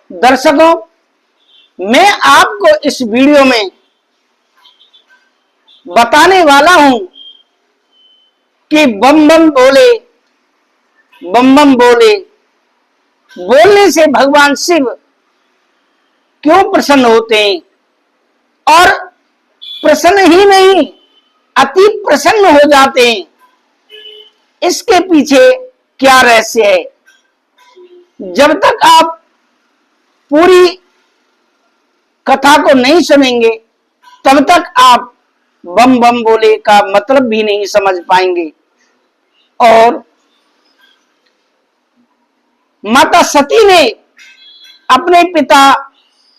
दर्शकों, मैं आपको इस वीडियो में बताने वाला हूं कि बम बम बोले, बम बम बोले बोलने से भगवान शिव क्यों प्रसन्न होते हैं, और प्रसन्न ही नहीं अति प्रसन्न हो जाते हैं। इसके पीछे क्या रहस्य है? जब तक आप पूरी कथा को नहीं सुनेंगे तब तक आप बम बम बोले का मतलब भी नहीं समझ पाएंगे। और माता सती ने अपने पिता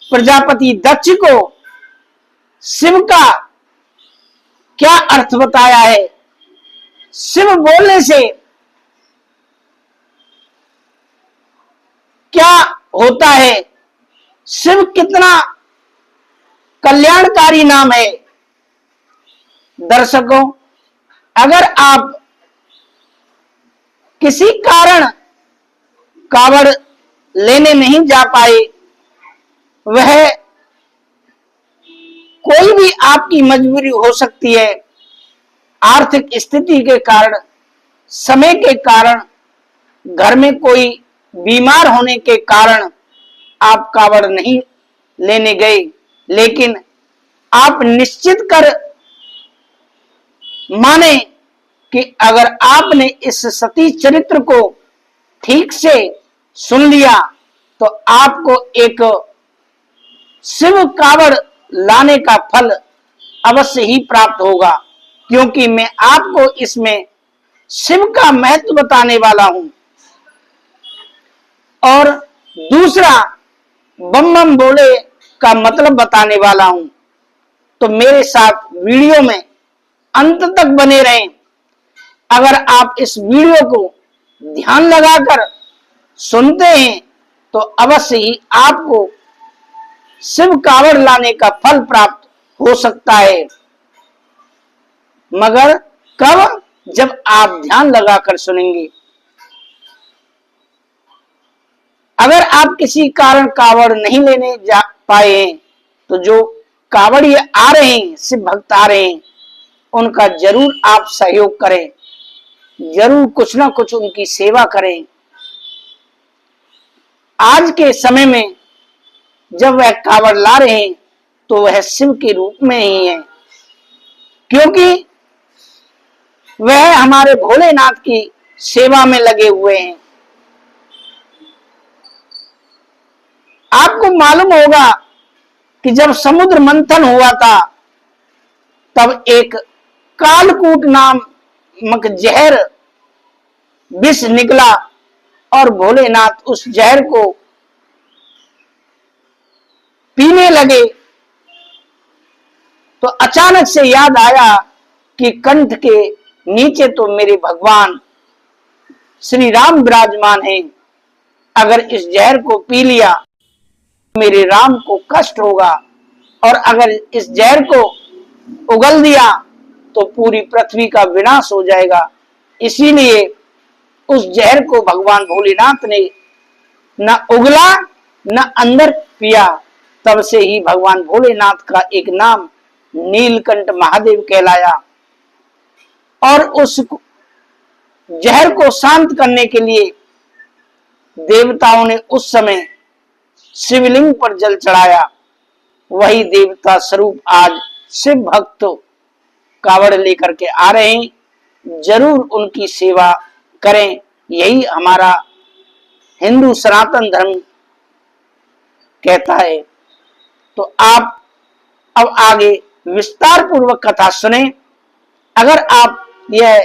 प्रजापति दक्ष को शिव का क्या अर्थ बताया है, शिव बोलने से क्या होता है, शिव कितना कल्याणकारी नाम है। दर्शकों, अगर आप किसी कारण कावड़ लेने नहीं जा पाए, वह कोई भी आपकी मजबूरी हो सकती है, आर्थिक स्थिति के कारण, समय के कारण, घर में कोई बीमार होने के कारण आप कावड़ नहीं लेने गए, लेकिन आप निश्चित कर माने कि अगर आपने इस सती चरित्र को ठीक से सुन लिया तो आपको एक शिव कावड़ लाने का फल अवश्य ही प्राप्त होगा, क्योंकि मैं आपको इसमें शिव का महत्व बताने वाला हूं। और दूसरा, बम बम बोले का मतलब बताने वाला हूं। तो मेरे साथ वीडियो में अंत तक बने रहें। अगर आप इस वीडियो को ध्यान लगाकर सुनते हैं तो अवश्य ही आपको शिव कावड़ लाने का फल प्राप्त हो सकता है। मगर कब? जब आप ध्यान लगाकर सुनेंगे। अगर आप किसी कारण कावड़ नहीं लेने जा पाए तो जो कावड़िए आ रहे हैं, शिव भक्त आ रहे हैं, उनका जरूर आप सहयोग करें, जरूर कुछ ना कुछ उनकी सेवा करें। आज के समय में जब वह कावड़ ला रहे हैं तो वह शिव के रूप में ही है, क्योंकि वह हमारे भोलेनाथ की सेवा में लगे हुए हैं। आपको मालूम होगा कि जब समुद्र मंथन हुआ था तब एक कालकूट नामक जहर विष निकला और भोलेनाथ उस जहर को पीने लगे तो अचानक से याद आया कि कंठ के नीचे तो मेरे भगवान श्री राम विराजमान हैं। अगर इस जहर को पी लिया मेरे राम को कष्ट होगा, और अगर इस जहर को उगल दिया तो पूरी पृथ्वी का विनाश हो जाएगा। इसीलिए उस जहर को भगवान भोलेनाथ ने न उगला न अंदर पिया। तब से ही भगवान भोलेनाथ का एक नाम नीलकंठ महादेव कहलाया। और उस जहर को शांत करने के लिए देवताओं ने उस समय शिवलिंग पर जल चढ़ाया। वही देवता स्वरूप आज शिव भक्त कावड़ लेकर के आ रहे हैं, जरूर उनकी सेवा करें। यही हमारा हिंदू सनातन धर्म कहता है। तो आप अब आगे विस्तार पूर्वक कथा सुने। अगर आप यह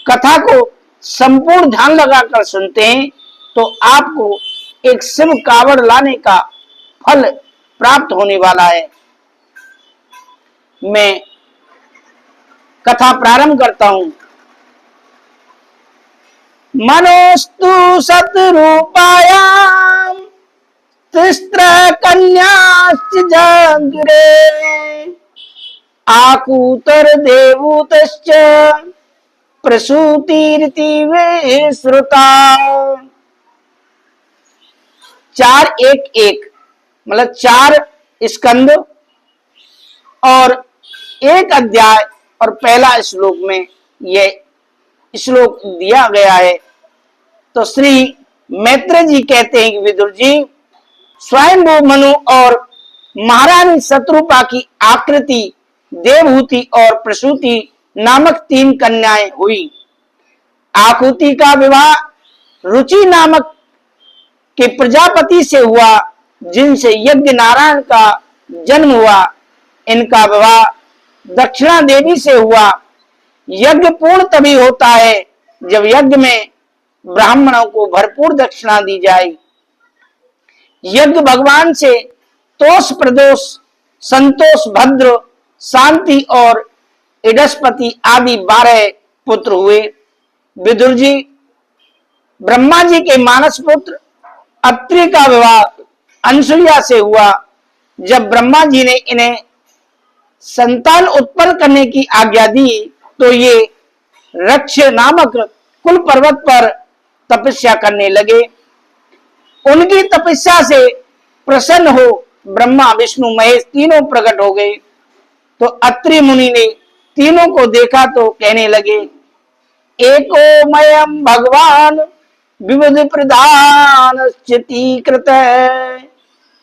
कथा को संपूर्ण ध्यान लगाकर सुनते हैं तो आपको एक शिव कावड़ लाने का फल प्राप्त होने वाला है। मैं कथा प्रारंभ करता हूं। मनोस्तु सतरूपायाम तिस्त्र कन्याश्च जागरे आकूतर देवूतश्च प्रसूतिरिति विश्रुता 4:1:1 मतलब 4 स्कंद और 1 अध्याय और पहला श्लोक में यह श्लोक दिया गया है। तो श्री मैत्रेय जी कहते हैं कि विदुर जी, स्वयंभू मनु और महारानी शत्रुपा की आकृति देवहूति और प्रसूति नामक 3 कन्याएं हुई। आकुति का विवाह रुचि नामक के प्रजापति से हुआ, जिनसे यज्ञ नारायण का जन्म हुआ। इनका विवाह दक्षिणा देवी से हुआ। यज्ञ पूर्ण तभी होता है जब यज्ञ में ब्राह्मणों को भरपूर दक्षिणा दी जाए। यज्ञ भगवान से तोष प्रदोष, संतोष, भद्र, शांति और इडस्पति आदि 12 पुत्र हुए। विदुर जी, ब्रह्मा जी के मानस पुत्र अत्रि का विवाह अंसुलिया से हुआ। जब ब्रह्मा जी ने इन्हें संतान उत्पन्न करने की आज्ञा दी तो ये रक्ष नामक कुल पर्वत पर तपस्या करने लगे। उनकी तपस्या से प्रसन्न हो ब्रह्मा, विष्णु, महेश तीनों प्रकट हो गए। तो अत्रि मुनि ने तीनों को देखा तो कहने लगे, एको मयम भगवान विविध प्रधान कृत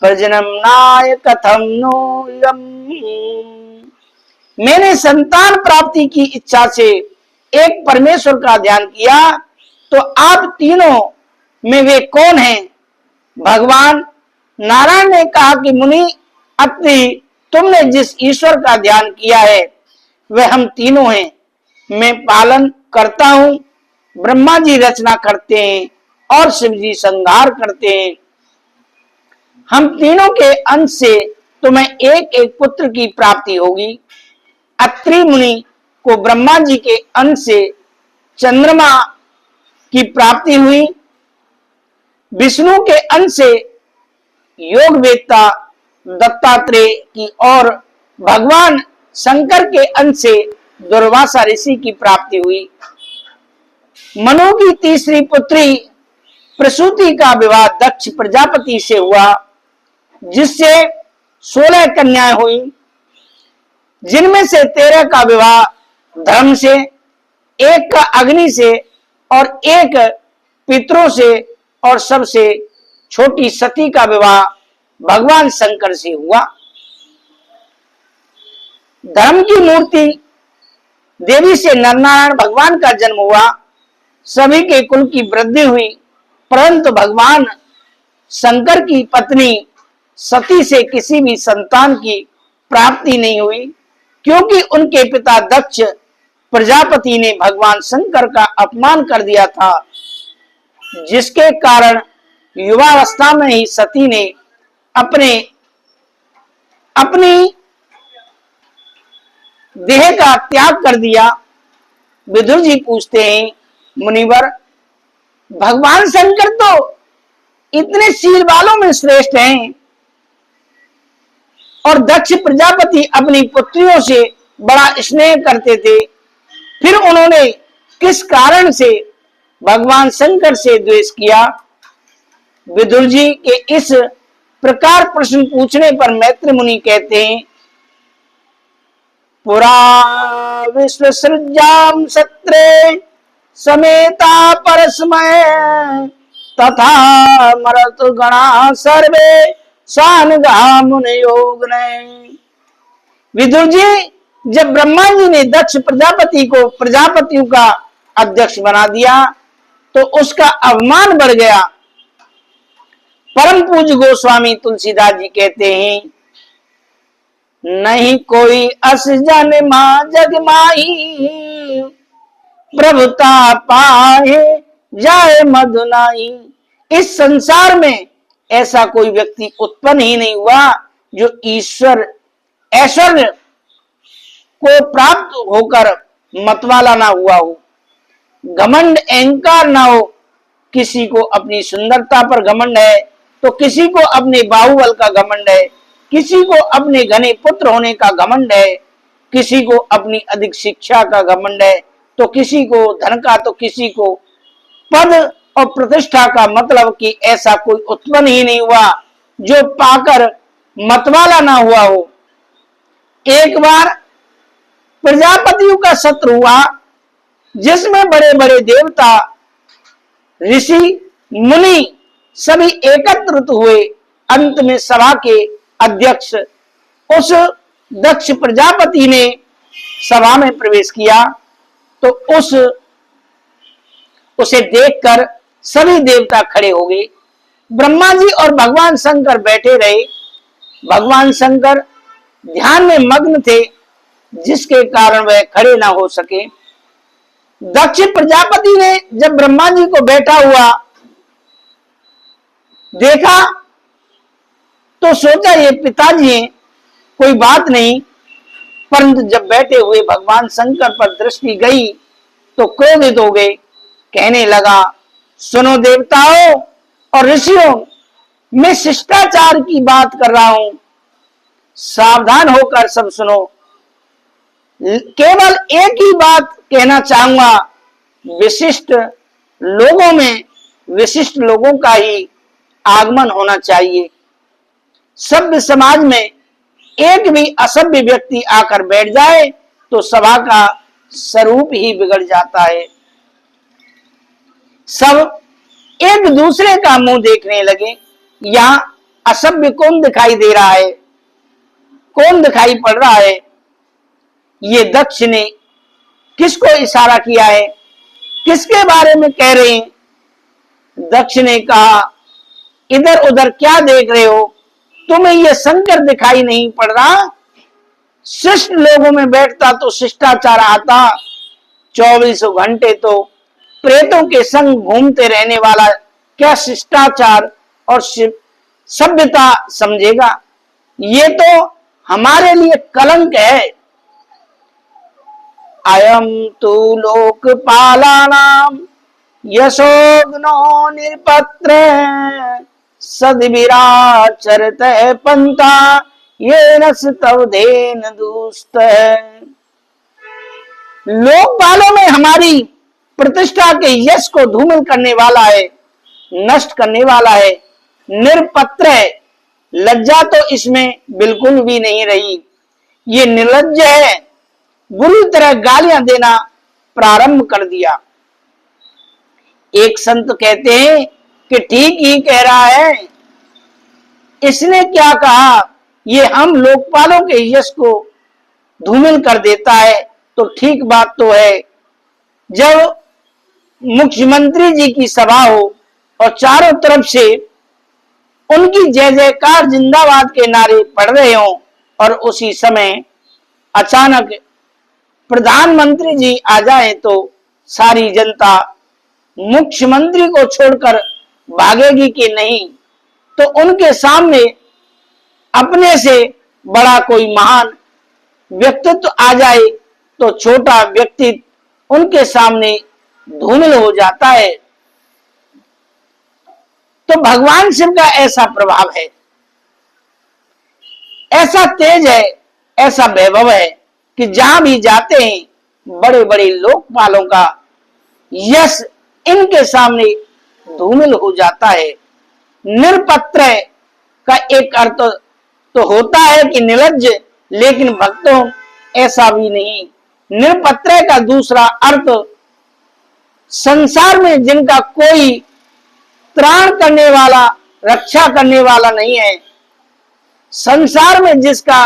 प्रजनम नाय कथम नो यम। मैंने संतान प्राप्ति की इच्छा से एक परमेश्वर का ध्यान किया, तो आप तीनों में वे कौन हैं? भगवान नारायण ने कहा कि मुनि अत्रि, तुमने जिस ईश्वर का ध्यान किया है वह हम तीनों हैं। मैं पालन करता हूं, ब्रह्मा जी रचना करते हैं और शिव जी संहार करते हैं। हम तीनों के अंश से तुम्हें एक एक पुत्र की प्राप्ति होगी। अत्रि मुनि को ब्रह्मा जी के अंश से चंद्रमा की प्राप्ति हुई। विष्णु के अंश से योग वेत्ता दत्तात्रेय की और भगवान शंकर के अंश से दुर्वासा ऋषि की प्राप्ति हुई। मनु की तीसरी पुत्री प्रसूति का विवाह दक्ष प्रजापति से हुआ, जिससे 16 कन्याएं हुई, जिनमें से 13 का विवाह धर्म से, 1 का अग्नि से और 1 पितरों से और सबसे छोटी सती का विवाह भगवान शंकर से हुआ। धर्म की मूर्ति देवी से नरनारायण भगवान का जन्म हुआ। सभी के कुल की वृद्धि हुई, परंतु भगवान शंकर की पत्नी सती से किसी भी संतान की प्राप्ति नहीं हुई, क्योंकि उनके पिता दक्ष प्रजापति ने भगवान शंकर का अपमान कर दिया था, जिसके कारण युवावस्था में ही सती ने अपनी देह का त्याग कर दिया। विदुर जी पूछते हैं, मुनिवर, भगवान शंकर तो इतने शील वालों में श्रेष्ठ हैं और दक्ष प्रजापति अपनी पुत्रियों से बड़ा स्नेह करते थे, फिर उन्होंने किस कारण से भगवान शंकर से द्वेष किया? विदुर जी के इस प्रकार प्रश्न पूछने पर मैत्रेय मुनि कहते हैं, पुरा विश्व सृजाम सत्रे समेता परस्मय तथा मरत गणा सर्वे सानगा मुनि योग ने। विदुर जी, जब ब्रह्मा जी ने दक्ष प्रजापति को प्रजापतियों का अध्यक्ष बना दिया तो उसका अवमान बढ़ गया। परम पूज्य गोस्वामी तुलसीदास जी कहते हैं, नहीं कोई अस जन मां जग माही प्रभुता पाए जाए मधुनाई। इस संसार में ऐसा कोई व्यक्ति उत्पन्न ही नहीं हुआ जो ईश्वर ऐश्वर्य को प्राप्त होकर मतवाला ना हुआ हो, घमंड अहंकार ना हो। किसी को अपनी सुंदरता पर घमंड है तो किसी को अपने बाहुबल का घमंड है, किसी को अपने घने पुत्र होने का घमंड है, किसी को अपनी अधिक शिक्षा का घमंड है, तो किसी को धन का, तो किसी को पद और प्रतिष्ठा का मतलब कि ऐसा कोई उत्पन्न ही नहीं हुआ जो पाकर मतवाला ना हुआ हो। एक बार प्रजापतियों का सत्र हुआ जिसमें बड़े बड़े देवता, ऋषि, मुनि सभी एकत्रित हुए। अंत में सभा के अध्यक्ष उस दक्ष प्रजापति ने सभा में प्रवेश किया तो उसे देखकर सभी देवता खड़े हो गए। ब्रह्मा जी और भगवान शंकर बैठे रहे। भगवान शंकर ध्यान में मग्न थे जिसके कारण वह खड़े ना हो सके। दक्ष प्रजापति ने जब ब्रह्मा जी को बैठा हुआ देखा तो सोचा ये पिताजी हैं, कोई बात नहीं। परंतु जब बैठे हुए भगवान शंकर पर दृष्टि गई तो क्रोधित हो गए। कहने लगा, सुनो देवताओं और ऋषियों, मैं शिष्टाचार की बात कर रहा हूं, सावधान होकर सब सुनो। केवल एक ही बात कहना चाहूंगा, विशिष्ट लोगों में विशिष्ट लोगों का ही आगमन होना चाहिए। सभ्य समाज में एक भी असभ्य व्यक्ति आकर बैठ जाए तो सभा का स्वरूप ही बिगड़ जाता है। सब एक दूसरे का मुंह देखने लगे। यहां असभ्य कौन दिखाई दे रहा है, कौन दिखाई पड़ रहा है? ये दक्ष ने किसको इशारा किया है, किसके बारे में कह रहे हैं? दक्ष ने कहा, इधर उधर क्या देख रहे हो, तुम्हें ये शंकर दिखाई नहीं पड़ रहा? शिष्ट लोगों में बैठता तो शिष्टाचार आता, 24 घंटे तो प्रेतों के संग घूमते रहने वाला क्या शिष्टाचार और सभ्यता समझेगा? ये तो हमारे लिए कलंक है। अयम तु लोकपालानाम यशोग्नो निरपत्र सद्विराचरत पंथा येन स्तवधेन दुस्त। लोकपालों में हमारी प्रतिष्ठा के यश को धूमिल करने वाला है, नष्ट करने वाला है, निरपत्र है। लज्जा तो इसमें बिल्कुल भी नहीं रही, ये निर्लज्ज है। बुरी तरह गालियां देना प्रारंभ कर दिया। एक संत कहते हैं कि ठीक ही कह रहा है, इसने क्या कहा, ये हम लोकपालों के यश को धूमिल कर देता है। तो ठीक बात तो है। जब मुख्यमंत्री जी की सभा हो और चारों तरफ से उनकी जय जयकार जिंदाबाद के नारे पड़ रहे हों और उसी समय अचानक प्रधानमंत्री जी आ जाए तो सारी जनता मुख्यमंत्री को छोड़कर भागेगी कि नहीं? तो उनके सामने अपने से बड़ा कोई महान व्यक्तित्व आ जाए तो छोटा व्यक्तित्व उनके सामने धूमिल हो जाता है। तो भगवान शिव का ऐसा प्रभाव है, ऐसा तेज है, ऐसा वैभव है कि जहां भी जाते हैं बड़े बड़े लोकपालों का यश इनके सामने धूमिल हो जाता है। निरपत्र का एक अर्थ तो होता है कि निर्लज्ज, लेकिन भक्तों ऐसा भी नहीं। निरपत्र का दूसरा अर्थ संसार में जिनका कोई त्राण करने वाला, रक्षा करने वाला नहीं है, संसार में जिसका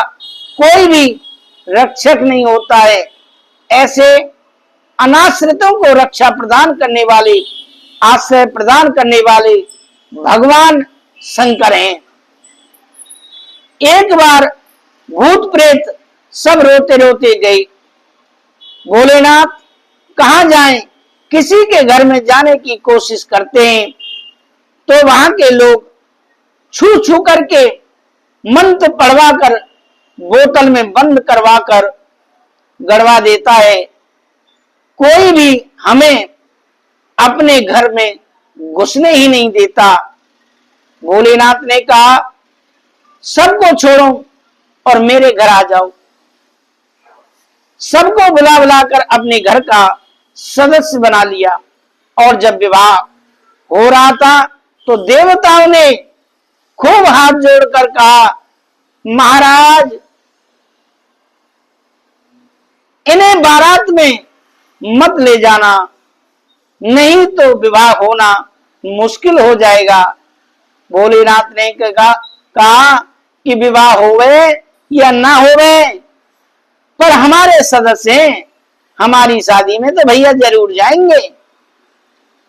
कोई भी रक्षक नहीं होता है, ऐसे अनाश्रितों को रक्षा प्रदान करने वाले, आश्रय प्रदान करने वाले भगवान शंकर हैं। एक बार भूत प्रेत सब रोते रोते गए। भोलेनाथ कहां जाएं? किसी के घर में जाने की कोशिश करते हैं तो वहां के लोग छू छू करके मंत्र पढ़वा कर बोतल में बंद करवा कर गड़वा देता है। कोई भी हमें अपने घर में घुसने ही नहीं देता। भोलेनाथ ने कहा, सबको छोड़ो और मेरे घर आ जाओ। सबको बुला बुलाकर अपने घर का सदस्य बना लिया और जब विवाह हो रहा था तो देवताओं ने खूब हाथ जोड़कर कहा, महाराज इन्हें बारात में मत ले जाना, नहीं तो विवाह होना मुश्किल हो जाएगा। भोलेनाथ ने कहा कि विवाह होवे या ना होवे, पर हमारे सदस्य हैं, हमारी शादी में तो भैया जरूर जाएंगे।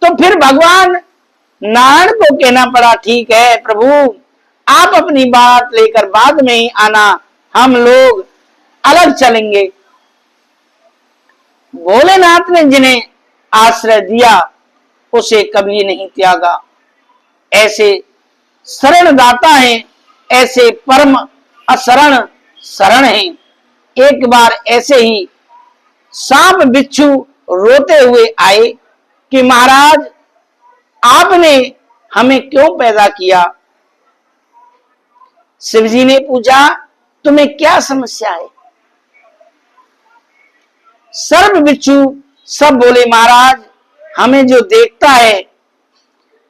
तो फिर भगवान नारायण को कहना पड़ा, ठीक है प्रभु, आप अपनी बात लेकर बाद में ही आना, हम लोग अलग चलेंगे। भोलेनाथ ने जिन्हें आश्रय दिया उसे कभी नहीं त्यागा। ऐसे शरणदाता हैं, ऐसे परम अशरण शरण हैं। एक बार ऐसे ही सांप बिच्छू रोते हुए आए कि महाराज आपने हमें क्यों पैदा किया। शिव जी ने पूछा, तुम्हें क्या समस्या है। सर्प बिच्छू सब बोले, महाराज हमें जो देखता है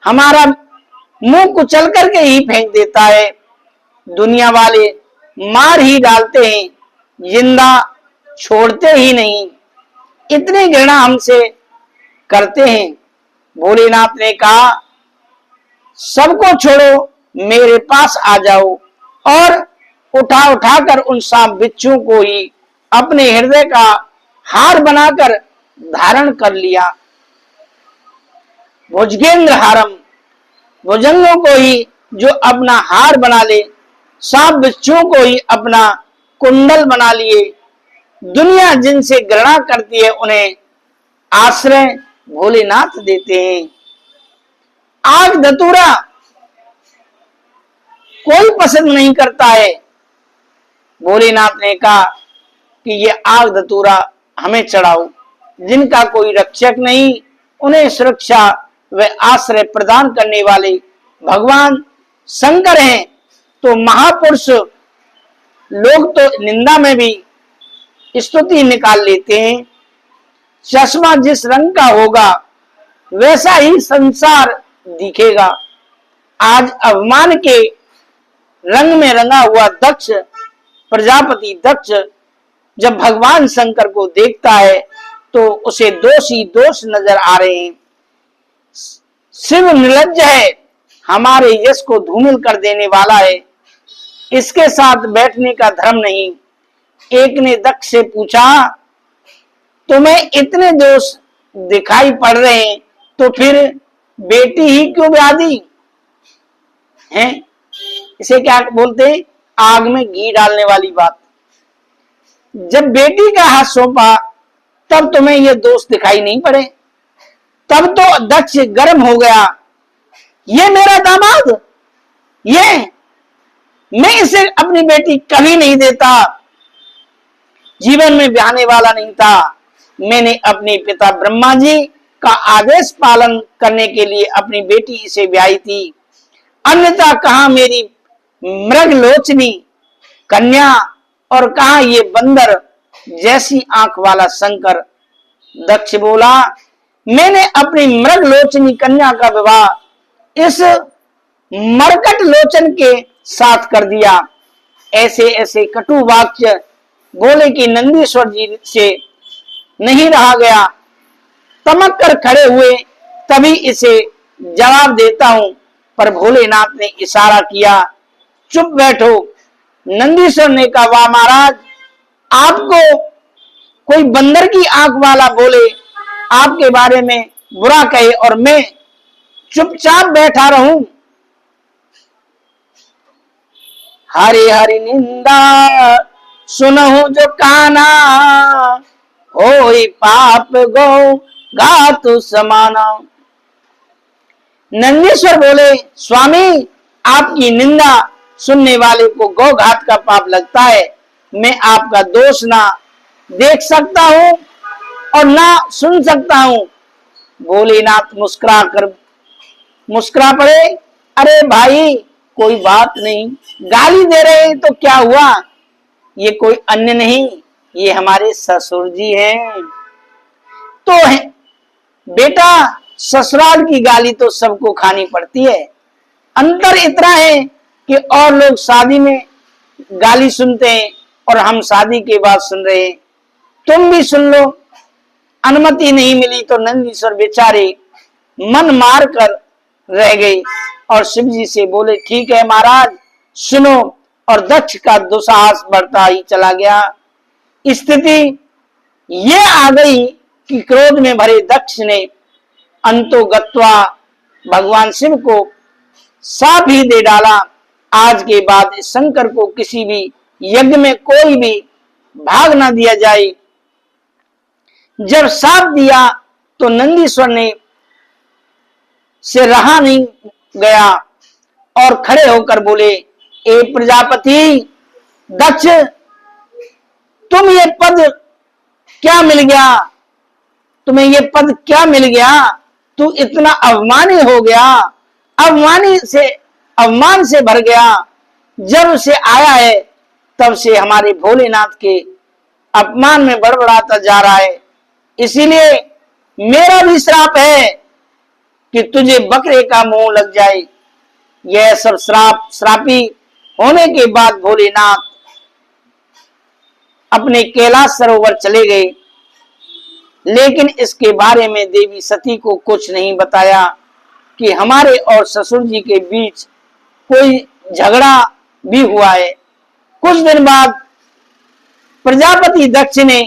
हमारा मुंह कुचल करके ही फेंक देता है, दुनिया वाले मार ही डालते हैं, जिंदा छोड़ते ही नहीं, इतनी घृणा हमसे करते हैं। भोलेनाथ ने कहा, सबको छोड़ो, मेरे पास आ जाओ, और उठा उठाकर उन सांप बिच्छू को ही अपने हृदय का हार बनाकर धारण कर लिया। भुजगेंद्र हारम, भुजंगों को ही जो अपना हार बना ले, सांप बिच्छुओं को ही अपना कुंडल बना लिए। दुनिया जिनसे घृणा करती है उन्हें आश्रय भोलेनाथ देते हैं। आग धतूरा कोई पसंद नहीं करता है। भोलेनाथ ने कहा कि ये आग धतूरा हमें चढ़ाओ। जिनका कोई रक्षक नहीं, उन्हें सुरक्षा व आश्रय प्रदान करने वाले भगवान शंकर हैं। तो महापुरुष लोग तो निंदा में भी स्तुति निकाल लेते हैं। चश्मा जिस रंग का होगा वैसा ही संसार दिखेगा। आज अवमान के रंग में रंगा हुआ दक्ष, प्रजापति दक्ष, जब भगवान शंकर को देखता है तो उसे दोष ही दोष नजर आ रहे हैं। शिव निर्लज्ज है, हमारे यश को धूमिल कर देने वाला है, इसके साथ बैठने का धर्म नहीं। एक ने दक्ष से पूछा, तुम्हें इतने दोष दिखाई पड़ रहे हैं तो फिर बेटी ही क्यों ब्याह दी है। इसे क्या बोलते हैं, आग में घी डालने वाली बात। जब बेटी का हाथ सौंपा तब तुम्हें ये दोष दिखाई नहीं पड़े। तब तो दक्ष गर्म हो गया, ये मेरा दामाद, ये मैं इसे अपनी बेटी कभी नहीं देता, जीवन में ब्याहने वाला नहीं था। मैंने अपने पिता ब्रह्मा जी का आदेश पालन करने के लिए अपनी बेटी इसे ब्याही थी, अन्यथा कहां मेरी मृगलोचनी कन्या और कहां ये बंदर जैसी आंख वाला शंकर। दक्ष बोला, मैंने अपनी मृगलोचनी कन्या का विवाह इस मरकट लोचन के साथ कर दिया। ऐसे ऐसे कटु वाक्य बोले कि नंदीश्वर जी से नहीं रहा गया, तमक कर खड़े हुए। तभी इसे जवाब देता हूं, पर भोलेनाथ ने इशारा किया, चुप बैठो। नंदीश्वर ने कहा, वाह महाराज, आपको कोई बंदर की आंख वाला बोले, आपके बारे में बुरा कहे और मैं चुपचाप बैठा रहूं। हरि हरि निंदा सुनहु जो काना, होई पाप गो घातु समाना। नंदीश्वर बोले, स्वामी आपकी निंदा सुनने वाले को गौ घात का पाप लगता है। मैं आपका दोष ना देख सकता हूं और ना सुन सकता हूं। भोलेनाथ मुस्कुरा पड़े, अरे भाई कोई बात नहीं, गाली दे रहे तो क्या हुआ, ये कोई अन्य नहीं, ये हमारे ससुर जी हैं। तो बेटा ससुराल की गाली तो सबको खानी पड़ती है। अंतर इतना है कि और लोग शादी में गाली सुनते हैं और हम शादी के बाद सुन रहे हैं। तुम भी सुन लो। अनुमति नहीं मिली तो नंदीश्वर बेचारे मन मार कर रह गए और शिव जी से बोले, ठीक है महाराज सुनो। और दक्ष का दुस्साहस बढ़ता ही चला गया। स्थिति ये आ गई कि क्रोध में भरे दक्ष ने अंतोगत्वा भगवान शिव को साप ही दे डाला। आज के बाद शंकर को किसी भी यज्ञ में कोई भी भाग ना दिया जाए। जब साप दिया तो नंदीश्वर ने से रहा नहीं गया और खड़े होकर बोले, ए प्रजापति दक्ष, तुम ये पद क्या मिल गया? तुम्हें ये पद क्या मिल गया? तू इतना अवमानी हो गया, अवमान से भर गया। जब से आया है तब से हमारे भोलेनाथ के अपमान में बड़बड़ाता जा रहा है। इसीलिए मेरा भी श्राप है कि तुझे बकरे का मुंह लग जाए। यह सब श्रापी होने के बाद भोलेनाथ अपने कैलाश सरोवर चले गए, लेकिन इसके बारे में देवी सती को कुछ नहीं बताया कि हमारे और ससुर जी के बीच कोई झगड़ा भी हुआ है। कुछ दिन बाद प्रजापति दक्ष ने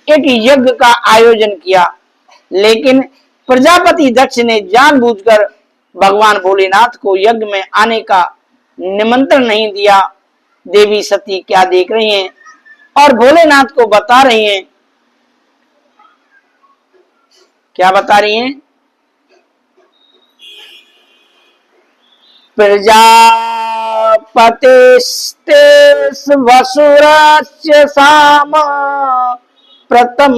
एक यज्ञ का आयोजन किया, लेकिन प्रजापति दक्ष ने जानबूझकर भगवान भोलेनाथ को यज्ञ में आने का निमंत्रण नहीं दिया। देवी सती क्या देख रही हैं और भोलेनाथ को बता रही हैं, क्या बता रही हैं? प्रजापतिस्ते वसुरस्य साम प्रथम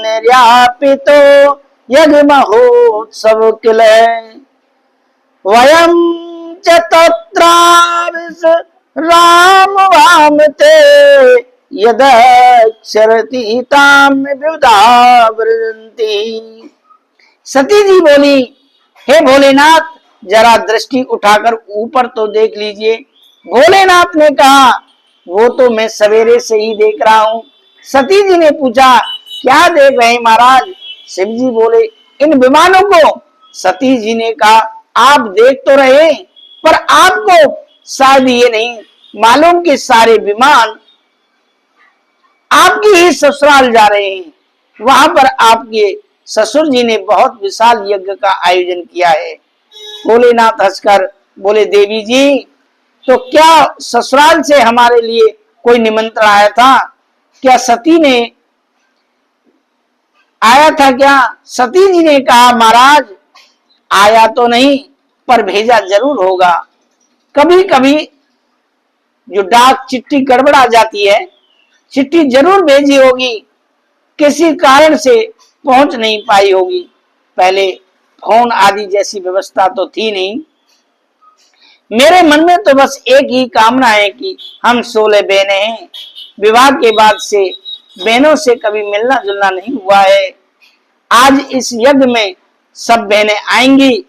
निर्यापितो यज्ञ महोत्सव किल वयं च तत्राविश राम वामते यदक्षरति ताम विविधा व्रजन्ति। सती जी बोली, हे भोलेनाथ जरा दृष्टि उठाकर ऊपर तो देख लीजिए। भोलेनाथ ने कहा, वो तो मैं सवेरे से ही देख रहा हूँ। सती जी ने पूछा, क्या देख रहे महाराज? शिव जी बोले, इन विमानों को। सती जी ने कहा, आप देख तो रहे, पर आपको शायद ये नहीं मालूम कि सारे विमान आपकी ही ससुराल जा रहे हैं। वहां पर आपके ससुर जी ने बहुत विशाल यज्ञ का आयोजन किया है। भोलेनाथ हंसकर बोले, देवी जी तो क्या ससुराल से हमारे लिए कोई निमंत्रण आया था? क्या सती ने आया था क्या? सती जी ने कहा, महाराज आया तो नहीं, पर भेजा जरूर होगा। कभी कभी जो डाक चिट्ठी गड़बड़ा जाती है, चिट्ठी जरूर भेजी होगी, किसी कारण से पहुंच नहीं पाई होगी। पहले फोन आदि जैसी व्यवस्था तो थी नहीं। मेरे मन में तो बस एक ही कामना है कि हम 16 बहनें हैं। विवाह के बाद से बहनों से कभी मिलना जुलना नहीं हुआ है। आज इस यज्ञ में सब बहनें आएंगी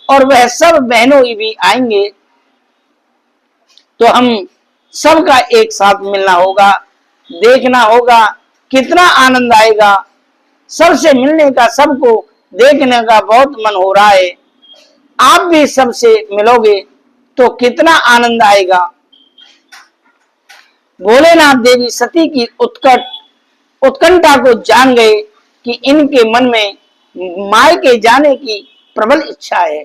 और वह सब बहनों भी आएंगे, तो हम सबका एक साथ मिलना होगा, देखना होगा, कितना आनंद आएगा। सबसे मिलने का, सबको देखने का बहुत मन हो रहा है। आप भी सबसे मिलोगे तो कितना आनंद आएगा। भोलेनाथ देवी सती की उत्कंठा को जान गए कि इनके मन में मायके जाने की प्रबल इच्छा है,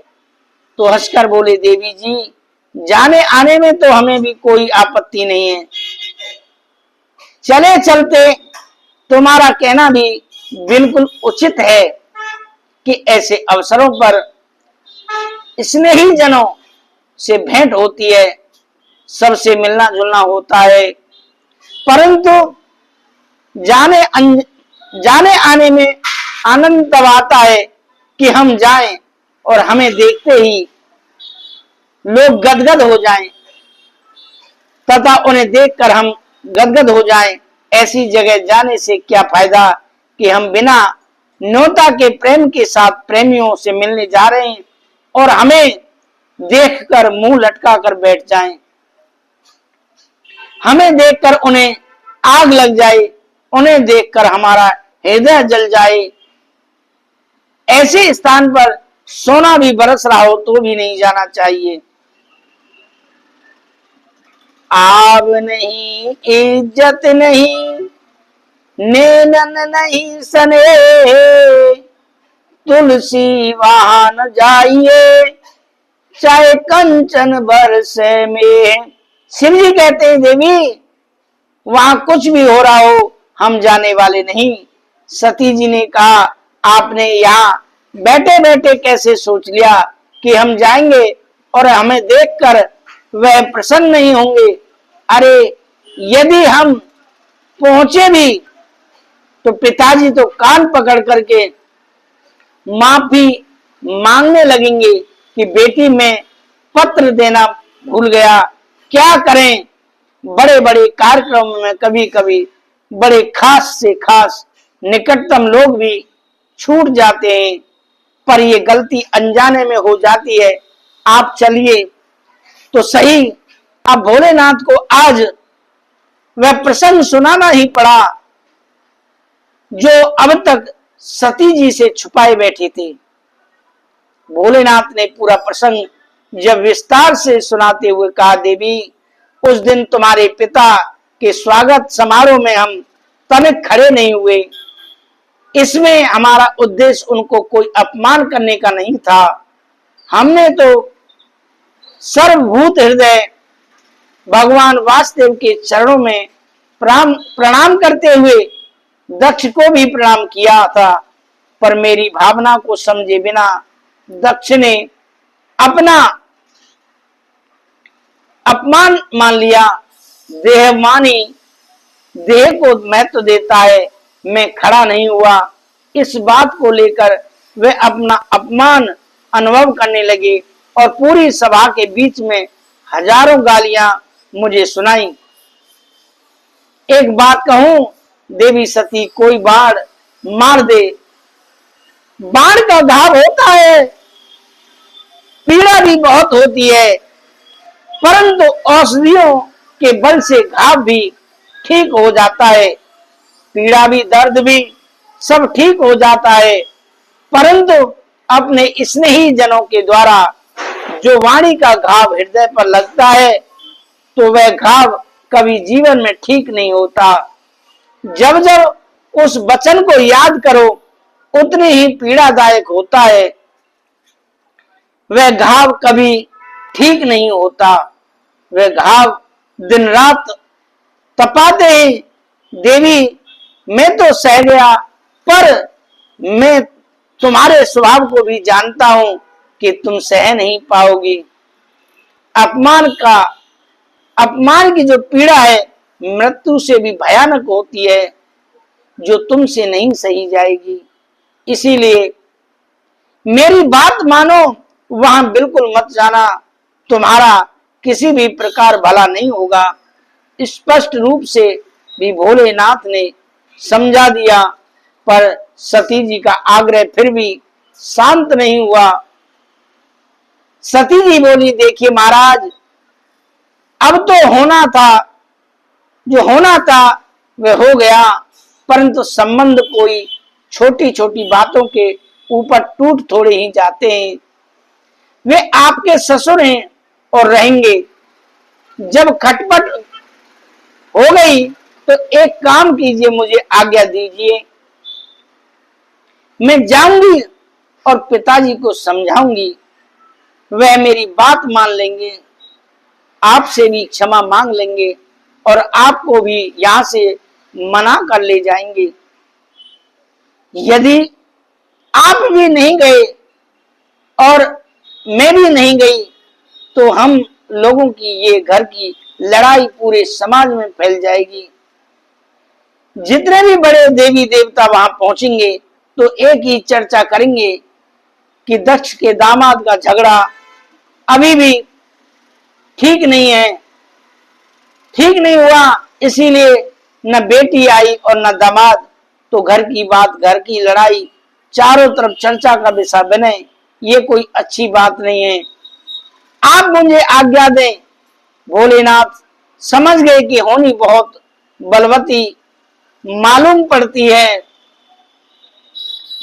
तो हंसकर बोले, देवी जी जाने आने में तो हमें भी कोई आपत्ति नहीं है। चले चलते, तुम्हारा कहना भी बिल्कुल उचित है कि ऐसे अवसरों पर स्नेही जनों से भेंट होती है, सबसे मिलना जुलना होता है, परंतु जाने आने में आनंद तब आता है कि हम जाएं और हमें देखते ही लोग गदगद हो जाएं तथा उन्हें देखकर हम गदगद हो जाएं। ऐसी जगह जाने से क्या फायदा कि हम बिना न्योता के प्रेम के साथ प्रेमियों से मिलने जा रहे हैं और हमें देखकर मुंह लटका कर बैठ जाएं, हमें देखकर उन्हें आग लग जाए, उन्हें देखकर हमारा हृदय जल जाए। ऐसे स्थान पर सोना भी बरस रहा हो तो भी नहीं जाना चाहिए। आब नहीं, इज्जत नहीं, नैनन नहीं सने, तुलसी वहां न जाइए, चाहे कंचन बरसे में। शिव जी कहते हैं देवी वहां कुछ भी हो रहा हो हम जाने वाले नहीं। सती जी ने कहा आपने यहाँ बैठे बैठे कैसे सोच लिया कि हम जाएंगे और हमें देखकर वह प्रसन्न नहीं होंगे। अरे यदि हम पहुंचे भी तो पिताजी तो कान पकड़ करके माफी मांगने लगेंगे कि बेटी मैं पत्र देना भूल गया। क्या करें, बड़े बड़े कार्यक्रमों में कभी कभी बड़े खास से खास निकटतम लोग भी छूट जाते हैं, पर ये गलती अनजाने में हो जाती है। आप चलिए तो सही। अब भोलेनाथ को आज वह प्रसंग सुनाना ही पड़ा जो अब तक सती जी से छुपाए बैठे थे। भोलेनाथ ने पूरा प्रसंग जब विस्तार से सुनाते हुए कहा देवी उस दिन तुम्हारे पिता के स्वागत समारोह में हम तनिक खड़े नहीं हुए। इसमें हमारा उद्देश्य उनको कोई अपमान करने का नहीं था। हमने तो सर्वभूत हृदय भगवान वासुदेव के चरणों में प्रणाम करते हुए दक्ष को भी प्रणाम किया था, पर मेरी भावना को समझे बिना दक्ष ने अपना अपमान मान लिया। देहमानी देह को महत्व देता है, मैं खड़ा नहीं हुआ। इस बात को लेकर वे अपना अपमान अनुभव करने लगे और पूरी सभा के बीच में हजारों गालियां मुझे सुनाई। एक बात कहूं देवी सती, कोई बाण मार दे, बाण का घाव होता है, पीड़ा भी बहुत होती है, परंतु औषधियों के बल से घाव भी ठीक हो जाता है, पीड़ा भी दर्द भी सब ठीक हो जाता है। परंतु अपने स्नेही जनों के द्वारा जो वाणी का घाव हृदय पर लगता है तो वह घाव कभी जीवन में ठीक नहीं होता। जब जब उस वचन को याद करो उतनी ही पीड़ादायक होता है, वह घाव कभी ठीक नहीं होता। वह घाव दिन रात तपाते हैं। देवी मैं तो सह गया, पर मैं तुम्हारे स्वभाव को भी जानता हूं कि तुम सह नहीं पाओगी। अपमान की जो पीड़ा है मृत्यु से भी भयानक होती है, जो तुमसे नहीं सही जाएगी। इसीलिए मेरी बात मानो, वहां बिल्कुल मत जाना, तुम्हारा किसी भी प्रकार भला नहीं होगा। स्पष्ट रूप से भी भोलेनाथ ने समझा दिया, पर सती जी का आग्रह फिर भी शांत नहीं हुआ। सती जी बोली देखिए महाराज, अब तो होना था, जो होना था वह हो गया, परंतु संबंध कोई छोटी छोटी बातों के ऊपर टूट थोड़े ही जाते हैं। वे आपके ससुर हैं और रहेंगे। जब खटपट हो गई तो एक काम कीजिए, मुझे आज्ञा दीजिए, मैं जाऊंगी और पिताजी को समझाऊंगी, वह मेरी बात मान लेंगे, आपसे भी क्षमा मांग लेंगे और आपको भी यहां से मना कर ले जाएंगे। यदि आप भी नहीं गए और मैं भी नहीं गई तो हम लोगों की ये घर की लड़ाई पूरे समाज में फैल जाएगी। जितने भी बड़े देवी देवता वहां पहुंचेंगे तो एक ही चर्चा करेंगे कि दक्ष के दामाद का झगड़ा अभी भी ठीक नहीं है, ठीक नहीं हुआ, इसीलिए न बेटी आई और न दामाद, तो घर की बात, घर की लड़ाई चारों तरफ चर्चा का विषय बने, ये कोई अच्छी बात नहीं है। आप मुझे आज्ञा दें। भोलेनाथ समझ गए कि होनी बहुत बलवती मालूम पड़ती है।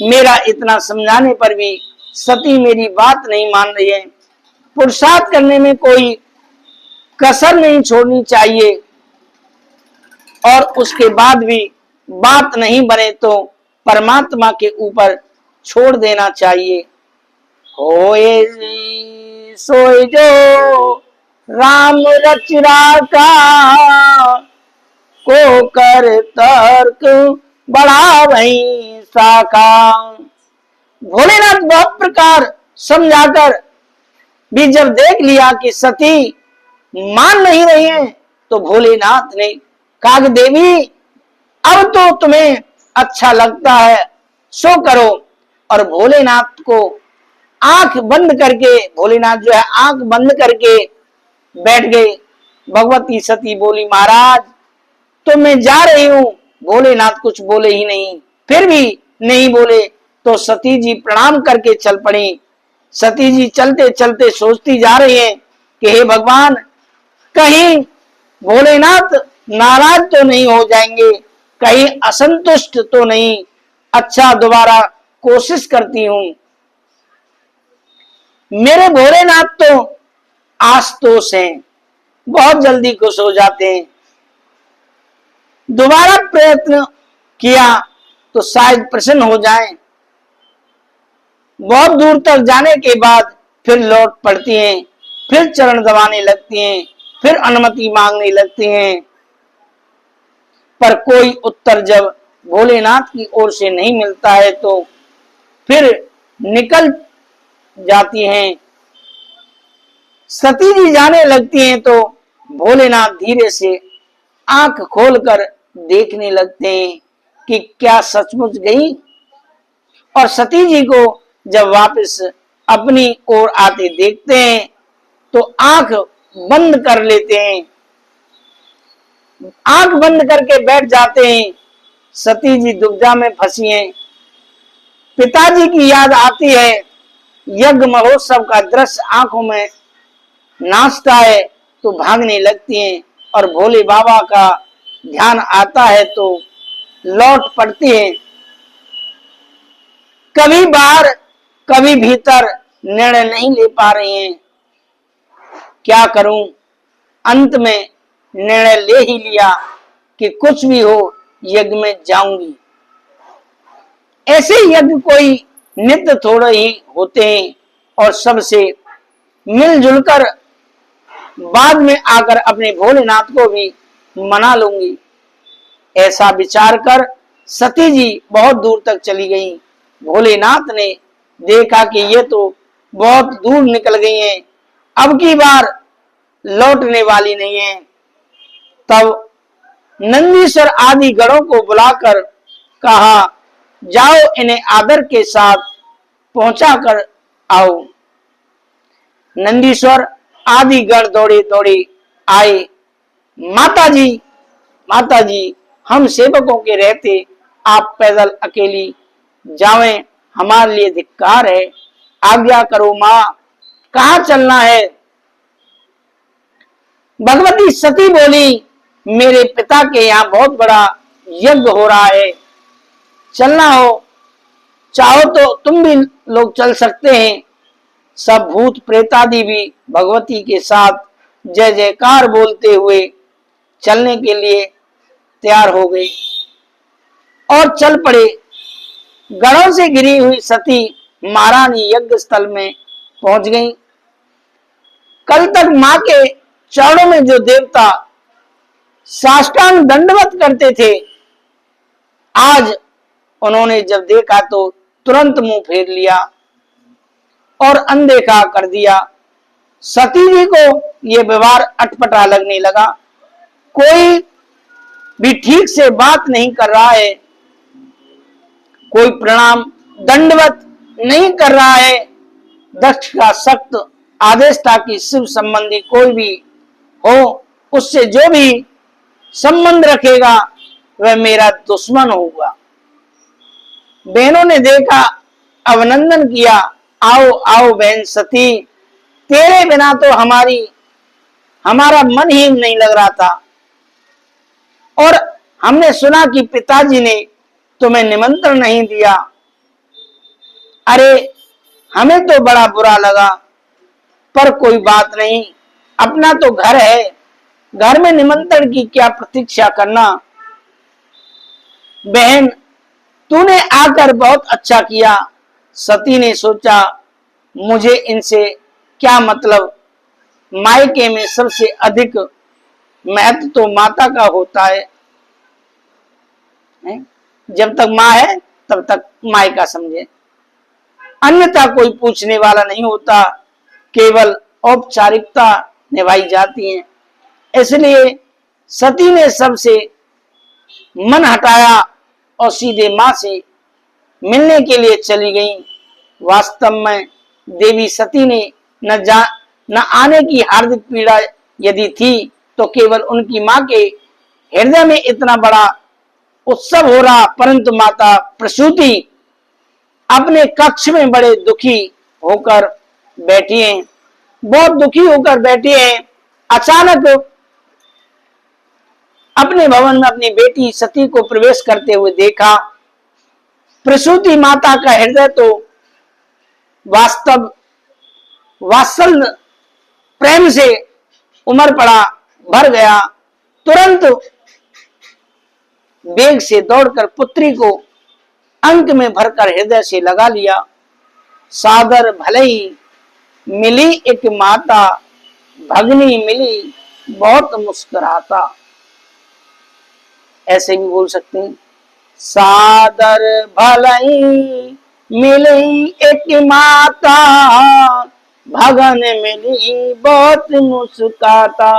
मेरा इतना समझाने पर भी सती मेरी बात नहीं मान रही है। पुरुषार्थ करने में कोई कसर नहीं छोड़नी चाहिए, और उसके बाद भी बात नहीं बने तो परमात्मा के ऊपर छोड़ देना चाहिए। होए सोए जो राम रचरा का, को कर तर्क बढ़ा वही साका। भोलेनाथ बहुत प्रकार समझाकर भी जब देख लिया कि सती मान नहीं रही है, तो भोलेनाथ ने कहा, देवी अब तो तुम्हें अच्छा लगता है सो करो। और भोलेनाथ को आंख बंद करके, भोलेनाथ जो है आंख बंद करके बैठ गए। भगवती सती बोली, महाराज तो मैं जा रही हूं। भोलेनाथ कुछ बोले ही नहीं, फिर भी नहीं बोले तो सती जी प्रणाम करके चल पड़ी। सती जी चलते चलते सोचती जा रही है कि हे भगवान, कहीं भोलेनाथ नाराज तो नहीं हो जाएंगे, कहीं असंतुष्ट तो नहीं। अच्छा, दोबारा कोशिश करती हूं। मेरे भोलेनाथ तो आशुतोष हैं, बहुत जल्दी खुश हो जाते हैं। दोबारा प्रयत्न किया तो शायद प्रसन्न हो जाएं। बहुत दूर तक जाने के बाद फिर लौट पड़ती हैं, फिर चरण दबाने लगती हैं, फिर अनुमति मांगने लगती हैं, पर कोई उत्तर जब भोलेनाथ की ओर से नहीं मिलता है तो फिर निकल जाती हैं। सती जी जाने लगती हैं तो भोलेनाथ धीरे से आंख खोलकर देखने लगते हैं कि क्या सचमुच गई। और सती जी को जब वापस अपनी ओर आते देखते हैं तो आंख बंद कर लेते हैं, आंख बंद करके बैठ जाते हैं। सती जी दुविधा में फंसी हैं। पिताजी की याद आती है, यज्ञ महोत्सव का दृश्य आंखों में नाचता है तो भागने लगती हैं, और भोले बाबा का ध्यान आता है तो लौट पड़ती हैं। कभी बाहर कभी भीतर निर्णय नहीं ले पा रही हैं, क्या करूं। अंत में निर्णय ले ही लिया कि कुछ भी हो यज्ञ में जाऊंगी। ऐसे यज्ञ कोई नित्य थोड़े ही होते हैं, और सबसे मिलजुल कर बाद में आकर अपने भोलेनाथ को भी मना लूंगी। ऐसा विचार कर सती जी बहुत दूर तक चली गई। भोलेनाथ ने देखा कि ये तो बहुत दूर निकल गई हैं, अब की बार लौटने वाली नहीं है। तब नंदीश्वर आदि गणों को बुलाकर कहा, जाओ इन्हें आदर के साथ पहुंचा कर आओ। नंदीश्वर आदि गण दौड़े दौड़े आए। माता जी हम सेवकों के रहते आप पैदल अकेली जावें, हमारे लिए धिक्कार है, आज्ञा करो माँ, कहाँ चलना है। भगवती सती बोली, मेरे पिता के यहाँ बहुत बड़ा यज्ञ हो रहा है, चलना हो चाहो तो तुम भी लोग चल सकते हैं। सब भूत प्रेतादि भी भगवती के साथ जय जयकार बोलते हुए चलने के लिए तैयार हो गए और चल पड़े। गढ़ों से गिरी हुई सती महारानी यज्ञ स्थल में पहुंच गई। कल तक मां के चरणों में जो देवता साष्टांग दंडवत करते थे, आज उन्होंने जब देखा तो तुरंत मुंह फेर लिया और अनदेखा कर दिया। सती जी को यह व्यवहार अटपटा लगने लगा। कोई भी ठीक से बात नहीं कर रहा है, कोई प्रणाम दंडवत नहीं कर रहा है। दक्ष का सख्त आदेश था कि शिव संबंधी कोई भी हो, उससे जो भी संबंध रखेगा वह मेरा दुश्मन होगा। बहनों ने देखा, अभिनंदन किया, आओ आओ बहन सती, तेरे बिना तो हमारा मन ही नहीं लग रहा था, और हमने सुना कि पिताजी ने तुम्हें निमंत्रण नहीं दिया। अरे हमें तो बड़ा बुरा लगा, पर कोई बात नहीं, अपना तो घर है, घर में निमंत्रण की क्या प्रतीक्षा करना। बहन तूने आकर बहुत अच्छा किया। सती ने सोचा, मुझे इनसे क्या मतलब, मायके में सबसे अधिक महत्व तो माता का होता है। जब तक माँ है तब तक मायका समझे, अन्यथा कोई पूछने वाला नहीं होता, केवल औपचारिकता निभाई जाती है। इसलिए सती ने सबसे मन हटाया और सीधे मां से मिलने के लिए चली गई। वास्तव में देवी सती ने न आने की हार्दिक पीड़ा यदि थी तो केवल उनकी मां के हृदय में इतना बड़ा उत्सव हो रहा, परंतु माता प्रसूति अपने कक्ष में बड़े दुखी होकर बैठी हैं, बहुत दुखी होकर बैठी हैं। अचानक अपने भवन में अपनी बेटी सती को प्रवेश करते हुए देखा। प्रसूति माता का हृदय तो वात्सल्य प्रेम से उमड़ पड़ा, भर गया। तुरंत वेग से दौड़कर पुत्री को अंक में भरकर हृदय से लगा लिया। सादर भले ही मिली एक माता, भगनी मिली बहुत मुस्कुराता। ऐसे भी बोल सकते हैं, सादर भले मिली एक माता, भगन मिली बहुत मुस्कुराता।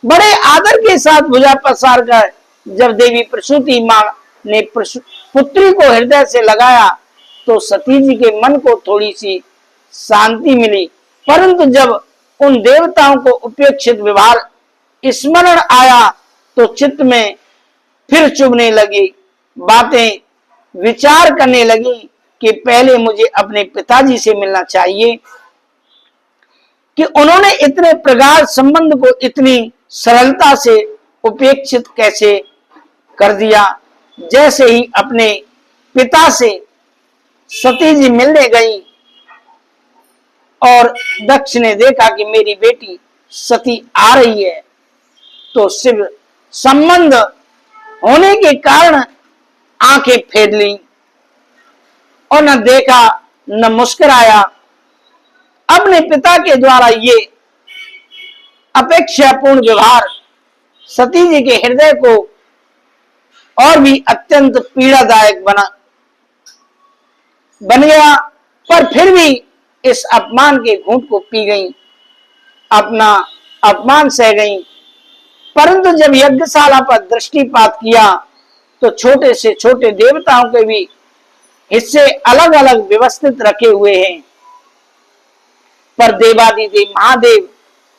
बड़े आदर के साथ भुजा पसार कर जब देवी प्रसूति मां ने पुत्री को हृदय से लगाया तो सती जी के मन को थोड़ी सी शांति मिली, परंतु जब उन देवताओं को उपेक्षित व्यवहार स्मरण आया तो चित्त में फिर चुभने लगी। बातें विचार करने लगी कि पहले मुझे अपने पिताजी से मिलना चाहिए कि उन्होंने इतने प्रगाढ़ संबंध को इतनी सरलता से उपेक्षित कैसे कर दिया। जैसे ही अपने पिता से सती जी मिलने गई और दक्ष ने देखा कि मेरी बेटी सती आ रही है, तो शिव संबंध होने के कारण आंखें फेर ली और न देखा न मुस्कुराया। अपने पिता के द्वारा ये अपेक्षापूर्ण व्यवहार सती जी के हृदय को और भी अत्यंत पीड़ादायक बन गया, पर फिर भी इस अपमान के घूंट को पी गई, अपना अपमान सह गई। परंतु जब यज्ञशाला पर दृष्टिपात किया तो छोटे से छोटे देवताओं के भी हिस्से अलग अलग व्यवस्थित रखे हुए हैं, पर देवादिदेव महादेव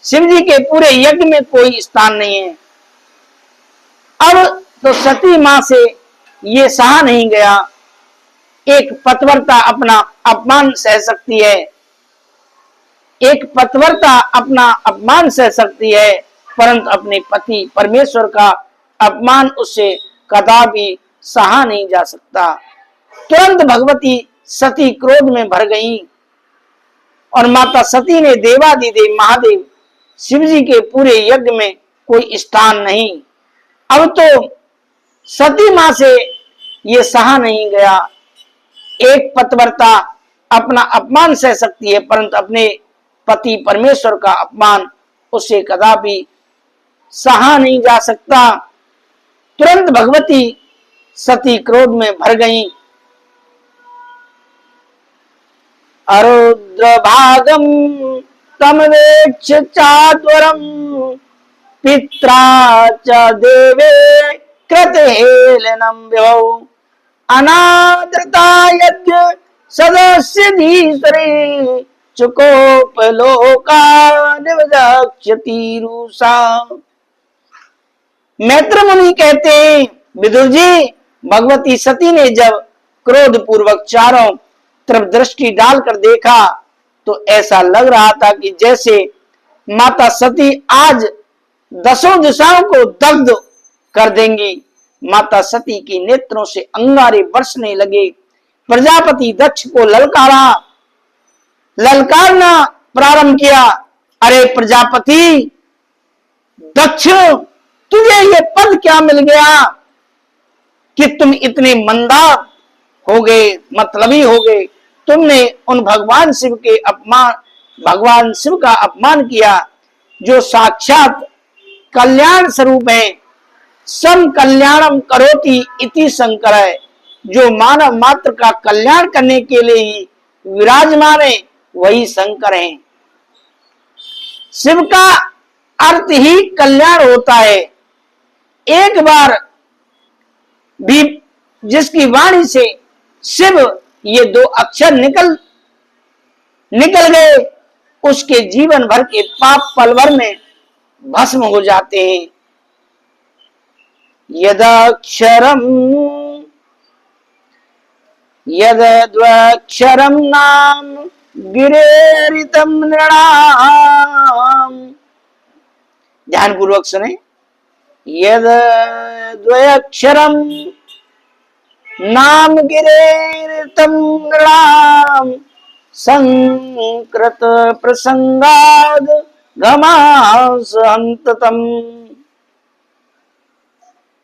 शिव जी के पूरे यज्ञ में कोई स्थान नहीं है। अब तो सती मां से ये सहा नहीं गया। एक पतिव्रता अपना अपमान सह सकती है, एक पतिव्रता अपना अपमान सह सकती है, परंतु अपने पति परमेश्वर का अपमान उससे कदापि सहा नहीं जा सकता। तुरंत भगवती सती क्रोध में भर गई और माता सती ने देवादिदेव महादेव शिव जी के पूरे यज्ञ में कोई स्थान नहीं। अब तो सती मां से ये सहा नहीं गया। एक पतिव्रता अपना अपमान सह सकती है, परंतु अपने पति परमेश्वर का अपमान उससे कदापि सहा नहीं जा सकता। तुरंत भगवती सती क्रोध में भर गई। अरुद्र भागम तमवेक्ष चात्वरम पित्रा च देवे कृतहेलनम विभौ अनादृता यज्ञ सदस्य धीसरे चुकोपलोका निवदक्षति रूसा। मैत्र मुनि कहते हैं, विदुर जी, भगवती सती ने जब क्रोध पूर्वक चारों तरफ दृष्टि डालकर देखा तो ऐसा लग रहा था कि जैसे माता सती आज 10 दिशाओं को दग्ध कर देंगी। माता सती की नेत्रों से अंगारे बरसने लगे। प्रजापति दक्ष को ललकारना प्रारंभ किया। अरे प्रजापति दक्ष, तुझे ये पद क्या मिल गया कि तुम इतने मंदार हो गए, मतलबी हो गए। तुमने उन भगवान शिव का अपमान किया जो साक्षात कल्याण स्वरूप है। सम कल्याणम करोति इति शंकर है, जो मानव मात्र का कल्याण करने के लिए ही विराजमान है, वही शंकर है। शिव का अर्थ ही कल्याण होता है। एक बार भी जिसकी वाणी से शिव ये 2 अक्षर निकल गए, उसके जीवन भर के पाप पल भर में भस्म हो जाते हैं। यद्द्वक्षरम नाम गिरेरितम नृणाम। ध्यान पूर्वक सुने। यद्द्वक्षरम नाम गिरेरितम नृणाम संकृत प्रसंगाद घमासंततम।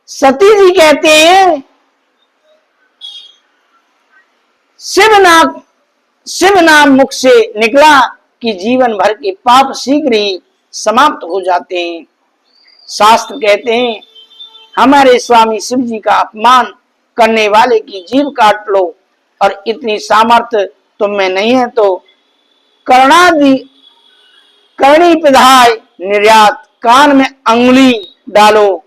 सती जी कहते हैं शिव नाम मुख से निकला कि जीवन भर के पाप शीघ्र ही समाप्त हो जाते हैं। शास्त्र कहते हैं हमारे स्वामी शिव जी का अपमान करने वाले की जीभ काट लो, और इतनी सामर्थ्य तुम में नहीं है तो करणी पिधाय निर्यात, कान में अंगुली डालो,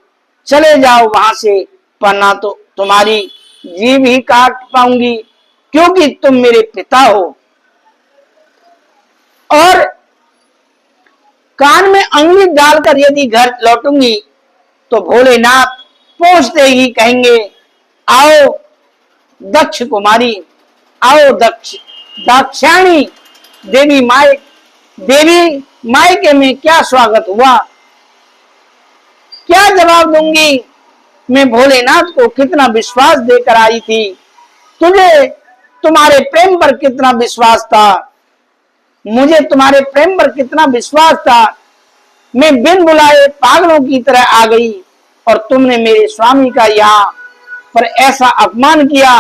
चले जाओ वहां से, वरना तो तुम्हारी जीभ ही काट पाऊंगी, क्योंकि तुम मेरे पिता हो। और कान में अंगुली डालकर यदि घर लौटूंगी तो भोलेनाथ पहुंचते ही कहेंगे, आओ दक्ष कुमारी, आओ दाक्षायणी देवी मायके में क्या स्वागत हुआ। क्या जवाब दूंगी? मैं भोलेनाथ को कितना विश्वास देकर आई थी, तुझे तुम्हारे प्रेम पर कितना विश्वास था, मुझे तुम्हारे प्रेम पर कितना विश्वास था। मैं बिन बुलाए पागलों की तरह आ गई और तुमने मेरे स्वामी का यहाँ पर ऐसा अपमान किया।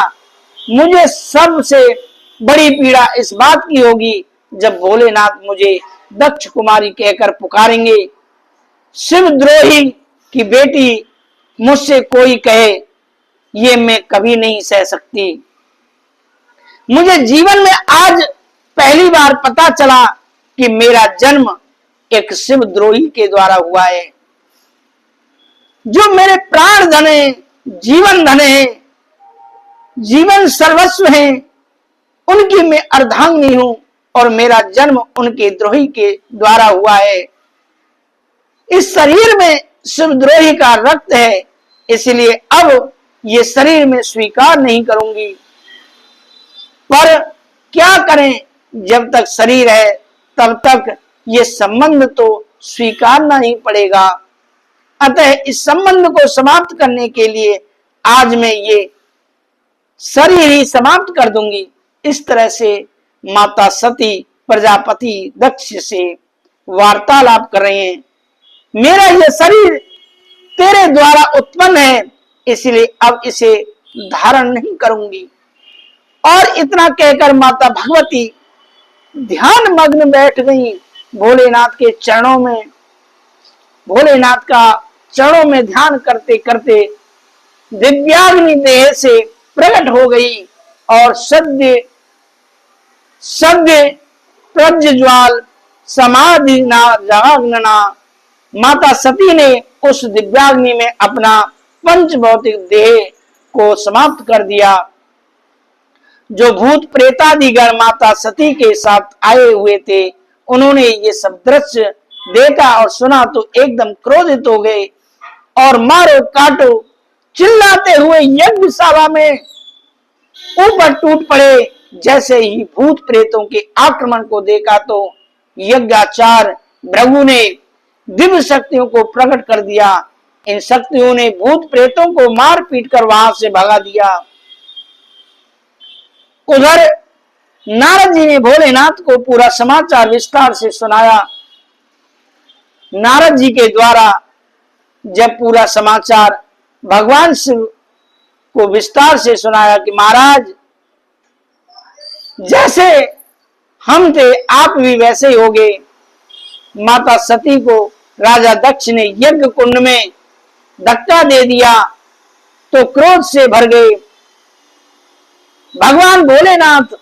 मुझे सबसे बड़ी पीड़ा इस बात की होगी जब भोलेनाथ मुझे दक्ष कुमारी कहकर पुकारेंगे। शिवद्रोही की बेटी मुझसे कोई कहे, ये मैं कभी नहीं सह सकती। मुझे जीवन में आज पहली बार पता चला कि मेरा जन्म एक शिवद्रोही के द्वारा हुआ है। जो मेरे प्राण धन है, जीवन धन है, जीवन सर्वस्व है, उनकी मैं अर्धांगिनी हूं और मेरा जन्म उनके द्रोही के द्वारा हुआ है। इस शरीर में शिवद्रोही का रक्त है, इसलिए अब ये शरीर में स्वीकार नहीं करूंगी। पर क्या करें, जब तक शरीर है तब तक ये संबंध तो स्वीकारना ही पड़ेगा। अतः इस संबंध को समाप्त करने के लिए आज मैं ये शरीर ही समाप्त कर दूंगी। इस तरह से माता सती प्रजापति दक्ष से वार्तालाप कर रहे हैं। मेरा यह शरीर तेरे द्वारा उत्पन्न है, इसलिए अब इसे धारण नहीं करूंगी। और इतना कहकर माता भगवती ध्यान मग्न बैठ गई भोलेनाथ के चरणों में। भोलेनाथ का चरणों में ध्यान करते करते दिव्याग्नि देह से प्रकट हो गई और सद्य प्रज्वल समाधि जागना माता सती ने उस दिव्याग्नि में अपना पंच भौतिक देह को समाप्त कर दिया। जो भूत प्रेतादिगण माता सती के साथ आए हुए थे, उन्होंने ये सब दृश्य देखा और सुना तो एकदम क्रोधित हो गए और मारो काटो चिल्लाते हुए यज्ञशाला में ऊपर टूट पड़े। जैसे ही भूत प्रेतों के आक्रमण को देखा तो यज्ञाचार्य भृगु ने दिव्य शक्तियों को प्रकट कर दिया। इन शक्तियों ने भूत प्रेतों को मार पीट कर वहां से भगा दिया। उधर नारद जी ने भोलेनाथ को पूरा समाचार विस्तार से सुनाया। नारद जी के द्वारा जब पूरा समाचार भगवान शिव को विस्तार से सुनाया कि महाराज, जैसे हम थे आप भी वैसे ही होगे। माता सती को राजा दक्ष ने यज्ञ कुंड में धक्का दे दिया तो क्रोध से भर गए। भगवान भोलेनाथ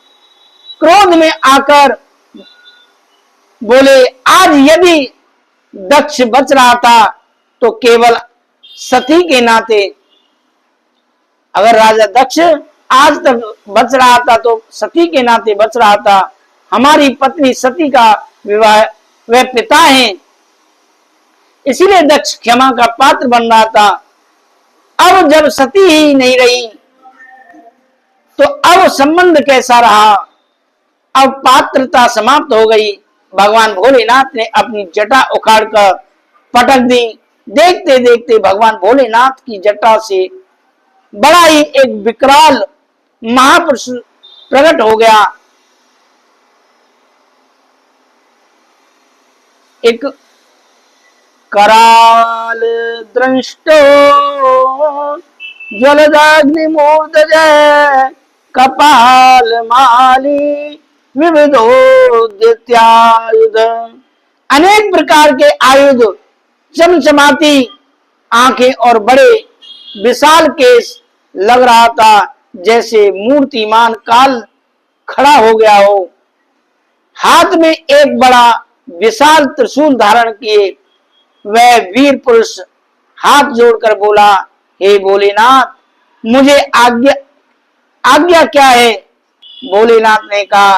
क्रोध में आकर बोले, आज यदि दक्ष बच रहा था तो केवल सती के नाते, अगर राजा दक्ष आज तक बच रहा था तो सती के नाते बच रहा था। हमारी पत्नी सती का विवाह वह पिता हैं, इसीलिए दक्ष क्षमा का पात्र बन रहा था। अब जब सती ही नहीं रही तो अब संबंध कैसा रहा, अब पात्रता समाप्त हो गई। भगवान भोलेनाथ ने अपनी जटा उखाड़कर पटक दी। देखते देखते भगवान भोलेनाथ की जटा से बड़ा ही एक विकराल महापुरुष प्रकट हो गया। एक कराल दृष्टो जलदाग्निमूर्धज कपाल माली विविधोद्यत्यायुध, अनेक प्रकार के आयुध, चमचमाती आंखें और बड़े विशाल केस, लग रहा था जैसे मूर्तिमान काल खड़ा हो गया हो। हाथ में एक बड़ा विशाल त्रिशूल धारण किए वह वीर पुरुष हाथ जोड़कर बोला, हे भोलेनाथ, मुझे आज्ञा क्या है। भोलेनाथ ने कहा,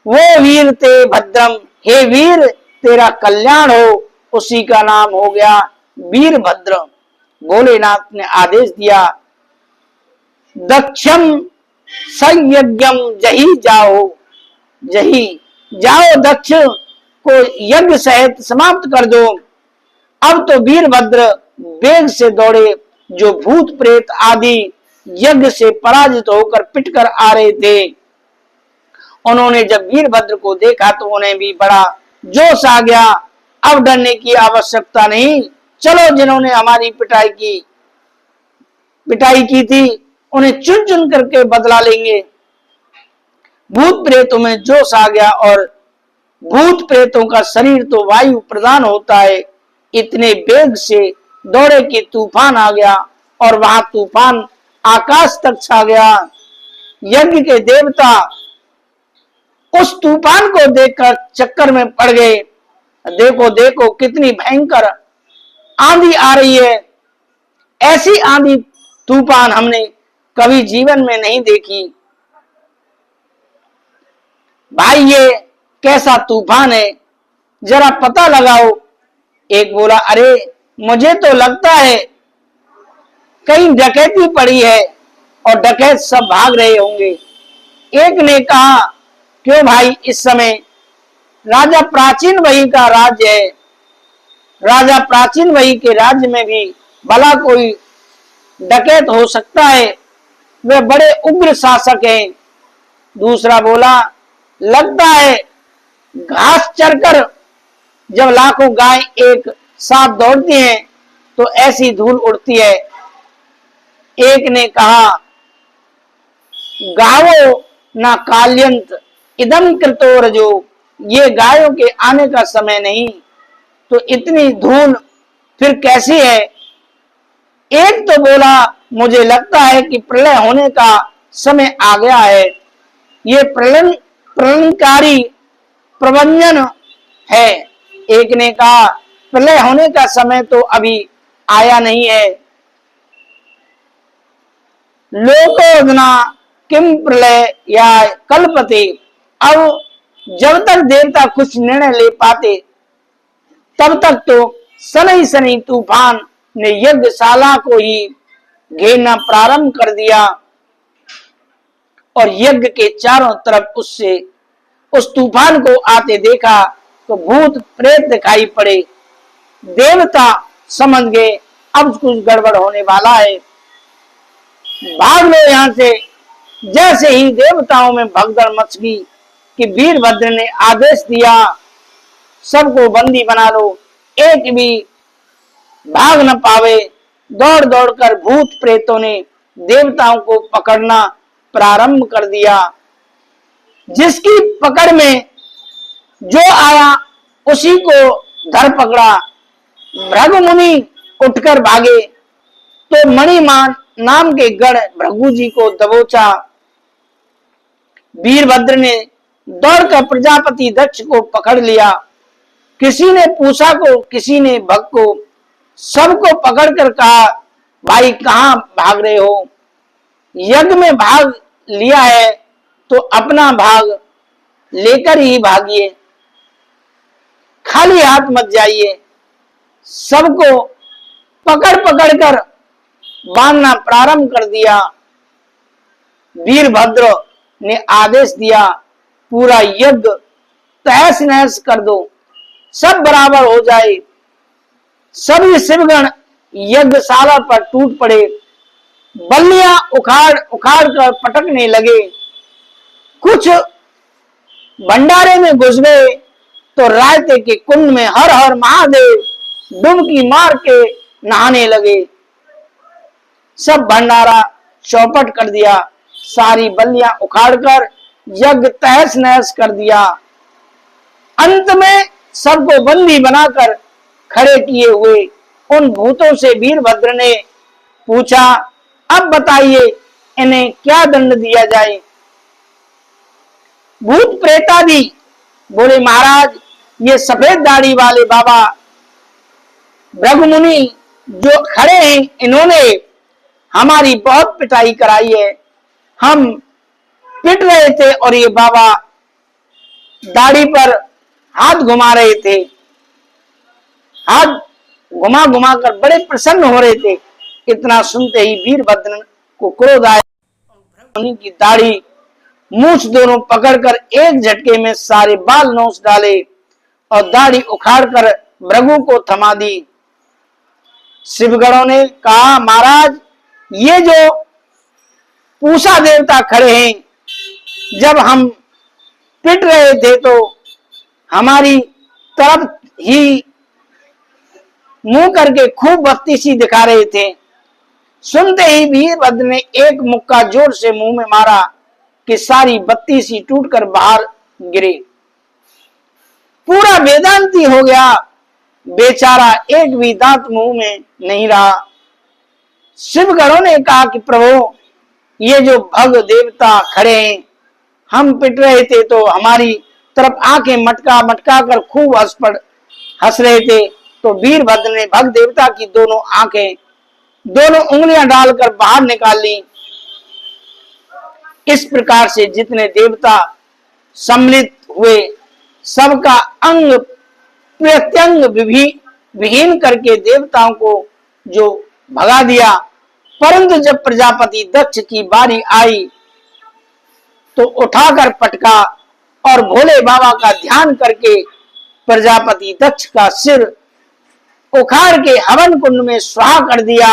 वो वीर ते भद्रम, हे वीर तेरा कल्याण हो, उसी का नाम हो गया वीरभद्र। भोलेनाथ ने आदेश दिया, दक्षम संयज्ञम जही जाओ, जही जाओ, दक्ष को यज्ञ सहित समाप्त कर दो। अब तो वीरभद्र वेग से दौड़े, जो भूत प्रेत आदि यज्ञ से पराजित होकर पिटकर आ रहे थे। उन्होंने जब वीरभद्र को देखा तो उन्हें भी बड़ा जोश आ गया। अब डरने की आवश्यकता नहीं, चलो जिन्होंने हमारी पिटाई की थी उन्हें चुन चुन करके बदला लेंगे। भूत प्रेतों में जोश आ गया और भूत प्रेतों का शरीर तो वायु प्रदान होता है, इतने वेग से दौड़े कि तूफान आ गया और वहां तूफान आकाश तक छा गया। यज्ञ के देवता उस तूफान को देखकर चक्कर में पड़ गए। देखो देखो कितनी भयंकर आंधी आ रही है, ऐसी आंधी तूफान हमने कभी जीवन में नहीं देखी। भाई ये कैसा तूफान है, जरा पता लगाओ। एक बोला, अरे मुझे तो लगता है कहीं डकैती पड़ी है और डकैत सब भाग रहे होंगे। एक ने कहा, क्यों भाई, इस समय राजा प्राचीन वही का राज्य है, राजा प्राचीन वही के राज्य में भी भला कोई डकैत हो सकता है, वे बड़े उग्र शासक हैं। दूसरा बोला, लगता है घास चरकर जब लाखों गाय एक साथ दौड़ती हैं तो ऐसी धूल उड़ती है। एक ने कहा, गावो ना काल्यंत इदम कृतोरजो, ये गायों के आने का समय नहीं तो इतनी धूल फिर कैसी है। एक तो बोला, मुझे लगता है कि प्रलय होने का समय आ गया है, ये प्रलयकारी प्रबंधन है। एक ने कहा, प्रलय होने का समय तो अभी आया नहीं है। लोकोदना किम प्रलय या कल्पते, अब जब तक देवता कुछ निर्णय ले पाते तब तक तो शनि शनि तूफान ने यज्ञशाला को ही घेरना प्रारंभ कर दिया। और यज्ञ के चारों तरफ उससे उस तूफान को आते देखा तो भूत प्रेत दिखाई पड़े। देवता समझ गए अब कुछ गड़बड़ होने वाला है, भाग लो यहां से। जैसे ही देवताओं में भगदड़ मच गई कि वीरभद्र ने आदेश दिया सबको बंदी बना लो, एक भी भाग न पावे। दौड़ दौड़कर भूत प्रेतों ने देवताओं को पकड़ना प्रारंभ कर दिया। जिसकी पकड़ में जो आया उसी को धर पकड़ा। भृगु मुनि उठकर भागे तो मणिमान नाम के गण भृगु जी को दबोचा। वीरभद्र ने दौड़कर प्रजापति दक्ष को पकड़ लिया। किसी ने पूछा को, किसी ने भग को, सबको पकड़कर कहा भाई कहां भाग रहे हो? यज्ञ में भाग लिया है तो अपना भाग लेकर ही भागिए, खाली हाथ मत जाइए। सबको पकड़ पकड़ कर बांधना प्रारंभ कर दिया। वीरभद्र ने आदेश दिया पूरा यज्ञ तहस नहस कर दो, सब बराबर हो जाए। सभी शिवगण यज्ञशाला पर टूट पड़े, बल्लियां उखाड़ उखाड़ कर पटकने लगे। कुछ भंडारे में घुस गए तो रायते के कुंड में हर हर महादेव डुबकी मार के नहाने लगे। सब भंडारा चौपट कर दिया, सारी बल्लियां उखाड़कर यज्ञ तहस नहस कर दिया। अंत में सबको बंदी बनाकर खड़े किए हुए उन भूतों से वीरभद्र ने पूछा अब बताइए इन्हें क्या दंड दिया जाए? भूत प्रेतादि बोले महाराज ये सफेद दाढ़ी वाले बाबा भृगु मुनि जो खड़े हैं इन्होंने हमारी बहुत पिटाई कराई है। हम पिट रहे थे और ये बाबा दाढ़ी पर हाथ घुमा रहे थे, हाथ घुमा घुमा कर बड़े प्रसन्न हो रहे थे। इतना सुनते ही वीरभद्र को क्रोध आया, उनकी दाढ़ी मूछ दोनों पकड़कर एक झटके में सारे बाल नोच डाले और दाढ़ी उखाड़कर भृगु को थमा दी। शिवगणों ने कहा महाराज ये जो पूषा देवता खड़े हैं, जब हम पिट रहे थे तो हमारी तरफ ही मुंह करके खूब बत्तीसी दिखा रहे थे। सुनते ही वीरभद्र ने एक मुक्का जोर से मुंह में मारा कि सारी बत्तीसी टूटकर बाहर गिरे। पूरा वेदांती हो गया, बेचारा एक भी दांत मुंह में नहीं रहा। शिवगणों ने कहा कि प्रभु ये जो भग देवता खड़े हैं, हम पिट रहे थे तो हमारी तरफ आंखें मटका मटका कर खूब हंस रहे थे। तो वीरभद्र ने भग देवता की दोनों आंखें दोनों उंगलियां डालकर बाहर निकाल ली। इस प्रकार से जितने देवता सम्मिलित हुए सबका अंग प्रत्यंग विहीन करके देवताओं को जो भगा दिया। परंतु जब प्रजापति दक्ष की बारी आई तो उठाकर पटका और भोले बाबा का ध्यान करके प्रजापति दक्ष का सिर उखाड़ के हवन कुंड में स्वाहा कर दिया।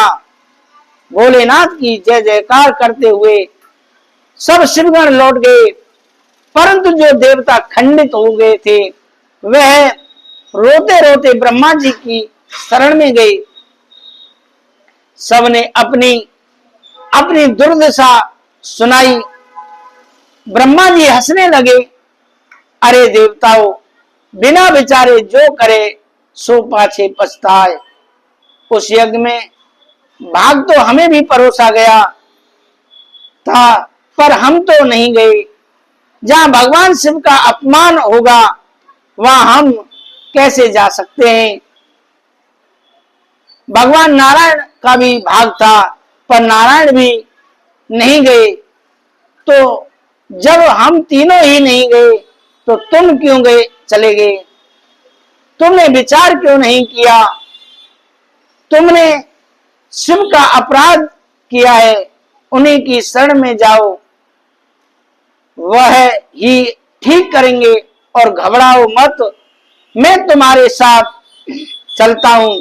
भोलेनाथ की जय जयकार करते हुए सब शिवगण लौट गए। परंतु जो देवता खंडित हो गए थे वह रोते रोते ब्रह्मा जी की शरण में गए। सबने अपनी अपनी दुर्दशा सुनाई। ब्रह्मा जी हंसने लगे, अरे देवताओं बिना विचारे जो करे सो पाछे पछताए। उस यज्ञ में भाग तो हमें भी परोसा गया था पर हम तो नहीं गए। जहां भगवान शिव का अपमान होगा वहां हम कैसे जा सकते हैं? भगवान नारायण का भी भाग था पर नारायण भी नहीं गए। तो जब हम तीनों ही नहीं गए तो तुम क्यों गए चले गए? तुमने विचार क्यों नहीं किया? तुमने शिव का अपराध किया है, उन्हीं की शरण में जाओ। वह ही ठीक करेंगे और घबराओ मत, मैं तुम्हारे साथ चलता हूं।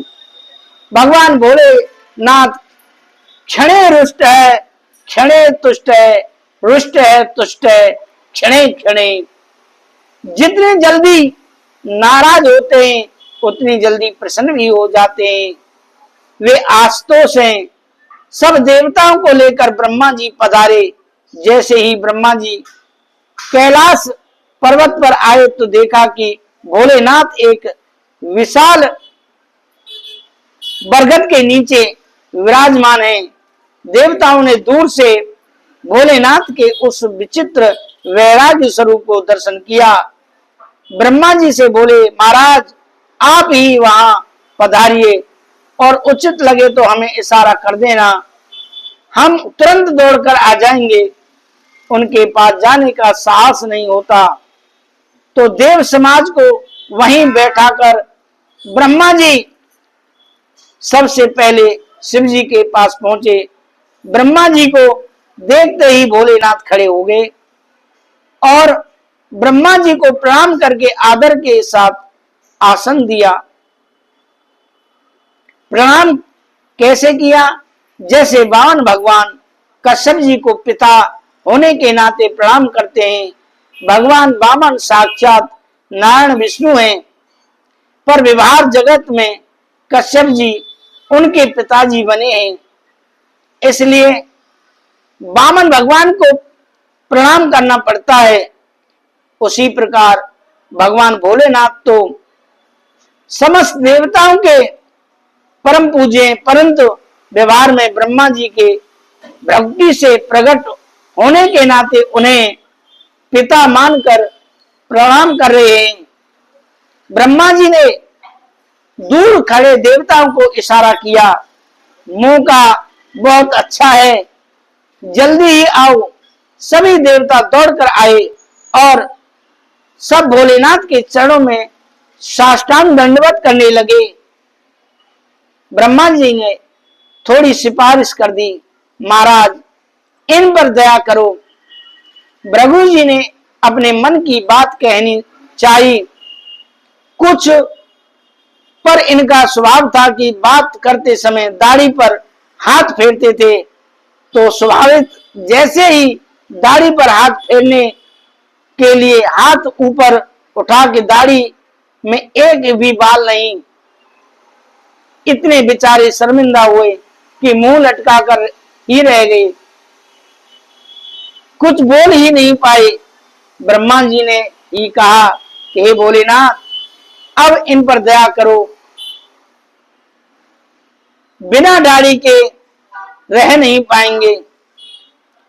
भगवान भोलेनाथ क्षणे रुष्ट है, क्षणे तुष्ट है, रुष्ट है, तुष्ट है, क्षणे क्षणे। जितने जल्दी नाराज होते हैं उतनी जल्दी प्रसन्न भी हो जाते हैं। वे आशुतोष हैं। सब देवताओं को लेकर ब्रह्मा जी पधारे। जैसे ही ब्रह्मा जी कैलाश पर्वत पर आए तो देखा कि भोलेनाथ एक विशाल बरगद के नीचे विराजमान हैं। देवताओं ने दूर से भोलेनाथ के उस विचित्र वैराग्य स्वरूप को दर्शन किया। ब्रह्मा जी से बोले, महाराज आप ही वहां पधारिए और उचित लगे तो हमें इशारा कर देना, हम तुरंत दौड़कर आ जाएंगे। उनके पास जाने का साहस नहीं होता तो देव समाज को वहीं बैठाकर ब्रह्मा जी सबसे पहले शिव जी के पास पहुंचे। ब्रह्मा जी को देखते ही भोलेनाथ खड़े हो गए और ब्रह्मा जी को प्रणाम करके आदर के साथ आसन दिया। प्रणाम कैसे किया? जैसे वामन भगवान कश्यप जी को पिता होने के नाते प्रणाम करते हैं। भगवान वामन साक्षात नारायण विष्णु हैं, पर व्यवहार जगत में कश्यप जी उनके पिताजी बने हैं, इसलिए वामन भगवान को प्रणाम करना पड़ता है। उसी प्रकार भगवान भोलेनाथ तो समस्त देवताओं के परम पूज्य, परंतु व्यवहार में ब्रह्मा जी के भक्ति से प्रकट होने के नाते उन्हें पिता मानकर प्रणाम कर रहे हैं। ब्रह्मा जी ने दूर खड़े देवताओं को इशारा किया, मौका बहुत अच्छा है, जल्दी ही आओ। सभी देवता दौड़कर आए और सब भोलेनाथ के चरणों में साष्टांग दंडवत करने लगे। ब्रह्मा जी ने थोड़ी सिफारिश कर दी, महाराज इन पर दया करो। भृगु जी ने अपने मन की बात कहनी चाहिए। कुछ पर इनका स्वभाव था कि बात करते समय दाढ़ी पर हाथ फेरते थे, तो स्वाभाविक जैसे ही दाढ़ी पर हाथ फेरने के लिए हाथ ऊपर उठा के दाढ़ी में एक भी बाल नहीं, इतने बेचारे शर्मिंदा हुए कि मुंह लटका कर ही रह गए, कुछ बोल ही नहीं पाए। ब्रह्मा जी ने ही कहा कि हे भोलेनाथ अब इन पर दया करो, बिना दाढ़ी के रह नहीं पाएंगे,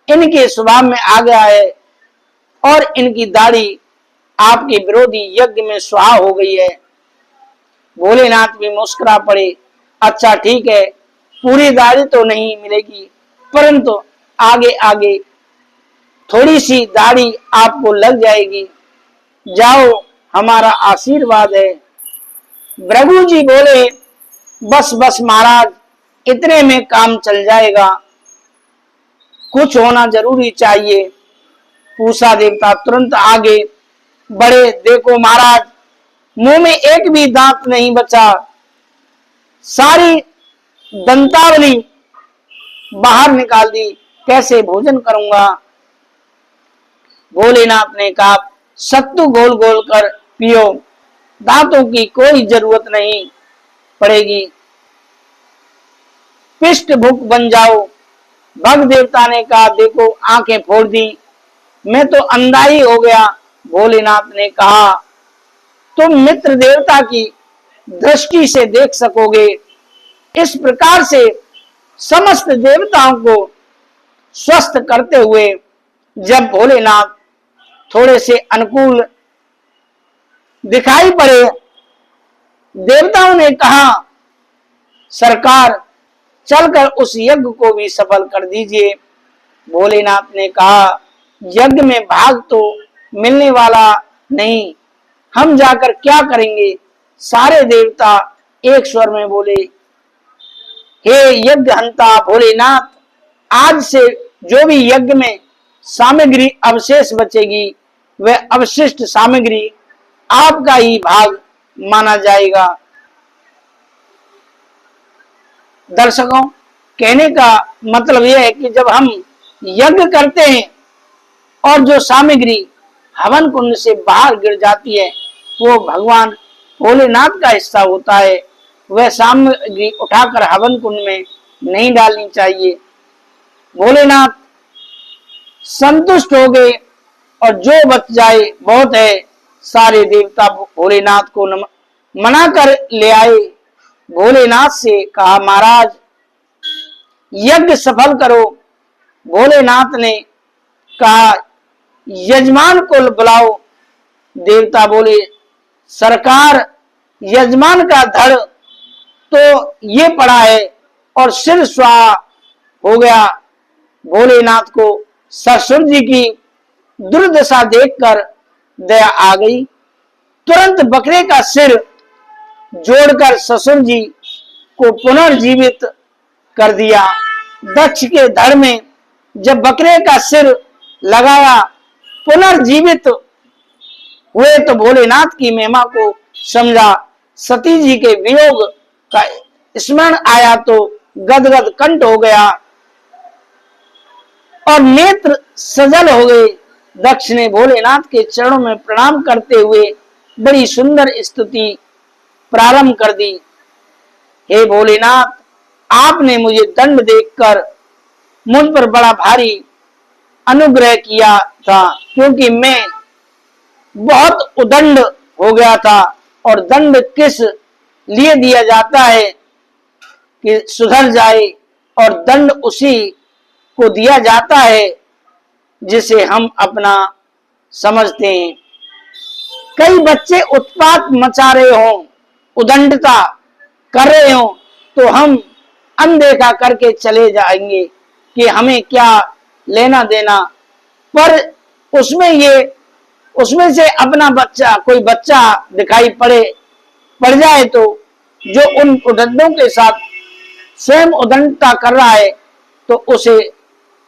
इनके स्वभाव में आ गया है और इनकी दाढ़ी आपके विरोधी यज्ञ में स्वाहा हो गई है। भोलेनाथ भी मुस्कुरा पड़े, अच्छा ठीक है, पूरी दाढ़ी तो नहीं मिलेगी, परंतु आगे आगे थोड़ी सी दाढ़ी आपको लग जाएगी, जाओ हमारा आशीर्वाद है। भृगु जी बोले, बस बस महाराज इतने में काम चल जाएगा, कुछ होना जरूरी चाहिए। पूषा देवता तुरंत आगे बढ़े, देखो महाराज मुंह में एक भी दांत नहीं बचा, सारी दंतावली बाहर निकाल दी, कैसे भोजन करूंगा। भोलेनाथ ने कहा, सत्तू घोल घोल कर पियो, दांतों की कोई जरूरत नहीं पड़ेगी, पिष्ट भूख बन जाओ। भग देवता ने कहा, देखो आंखें फोड़ दी, मैं तो अंधा ही हो गया। भोलेनाथ ने कहा, तुम मित्र देवता की दृष्टि से देख सकोगे। इस प्रकार से समस्त देवताओं को स्वस्थ करते हुए जब भोलेनाथ थोड़े से अनुकूल दिखाई पड़े, देवताओं ने कहा, सरकार चलकर उस यज्ञ को भी सफल कर दीजिए। भोलेनाथ ने कहा, यज्ञ में भाग तो मिलने वाला नहीं, हम जाकर क्या करेंगे। सारे देवता एक स्वर में बोले, हे यज्ञ हंता भोलेनाथ, आज से जो भी यज्ञ में सामग्री अवशेष बचेगी वह अवशिष्ट सामग्री आपका ही भाग माना जाएगा। दर्शकों, कहने का मतलब यह है कि जब हम यज्ञ करते हैं और जो सामग्री हवन कुंड से बाहर गिर जाती है वो भगवान भोलेनाथ का हिस्सा होता है। वह सामग्री उठाकर हवन कुंड में नहीं डालनी चाहिए। भोलेनाथ संतुष्ट हो गए और जो बच जाए बहुत है। सारे देवता भोलेनाथ को मना कर ले आए। भोलेनाथ से कहा, महाराज यज्ञ सफल करो। भोलेनाथ ने कहा, यजमान को बुलाओ। देवता बोले, सरकार यजमान का धड़ तो ये पड़ा है और सिर स्वाहा हो गया। भोलेनाथ को ससुर जी की दुर्दशा देखकर दया आ गई। तुरंत बकरे का सिर जोड़कर ससुर जी को पुनर्जीवित कर दिया। दक्ष के धड़ में जब बकरे का सिर लगाया, पुनर्जीवित हुए तो भोलेनाथ की महिमा को समझा। सती जी के वियोग का स्मरण आया तो गदगद कंठ हो गया और नेत्र सजल हो गए। दक्ष ने भोलेनाथ के चरणों में प्रणाम करते हुए बड़ी सुंदर स्तुति प्रारंभ कर दी। हे भोलेनाथ, आपने मुझे दंड देकर मुझ पर बड़ा भारी अनुग्रह किया था, क्योंकि मैं बहुत उदंड हो गया था। और दंड किस लिए दिया जाता है कि सुधर जाए, और दंड उसी को दिया जाता है जिसे हम अपना समझते हैं। कई बच्चे उत्पात मचा रहे हों, उदंडता कर रहे हों, तो हम अनदेखा करके चले जाएंगे कि हमें क्या लेना देना। पर उसमें से अपना बच्चा, कोई बच्चा दिखाई पड़ जाए तो जो उन उदंडों के साथ स्वयं उदंडता कर रहा है तो उसे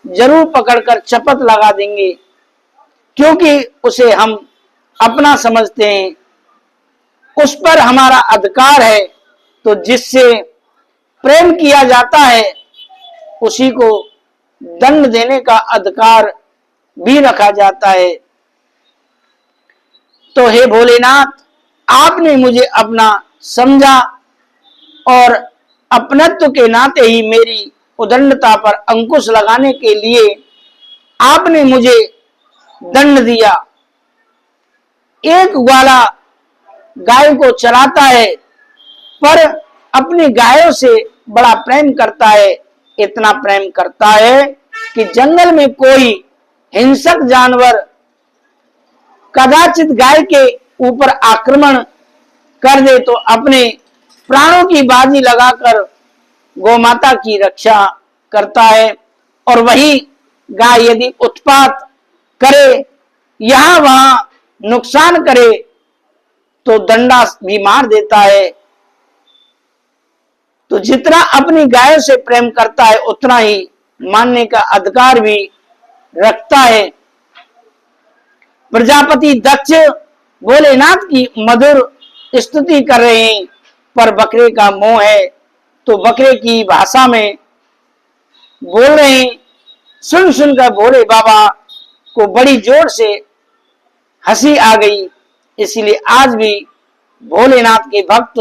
जरूर पकड़कर चपत लगा देंगे, क्योंकि उसे हम अपना समझते हैं। उस पर हमारा अधिकार है। तो जिससे प्रेम किया जाता है उसी को दंड देने का अधिकार भी रखा जाता है। तो हे भोलेनाथ, आपने मुझे अपना समझा और अपनत्व के नाते ही मेरी उदंडता पर अंकुश लगाने के लिए आपने मुझे दंड दिया। एक ग्वाला गाय को चराता है पर अपनी गायों से बड़ा प्रेम करता है। इतना प्रेम करता है कि जंगल में कोई हिंसक जानवर कदाचित गाय के ऊपर आक्रमण कर दे तो अपने प्राणों की बाजी लगाकर गौमाता की रक्षा करता है। और वही गाय यदि उत्पात करे, यहां वहां नुकसान करे तो डंडा भी मार देता है। तो जितना अपनी गायों से प्रेम करता है उतना ही मानने का अधिकार भी रखता है। प्रजापति दक्ष भोलेनाथ की मधुर स्तुति कर रहे हैं, पर बकरे का मोह है तो बकरे की भाषा में बोल रहे हैं। सुन सुनकर भोले बाबा को बड़ी जोर से हंसी आ गई। इसलिए आज भी भोलेनाथ के भक्त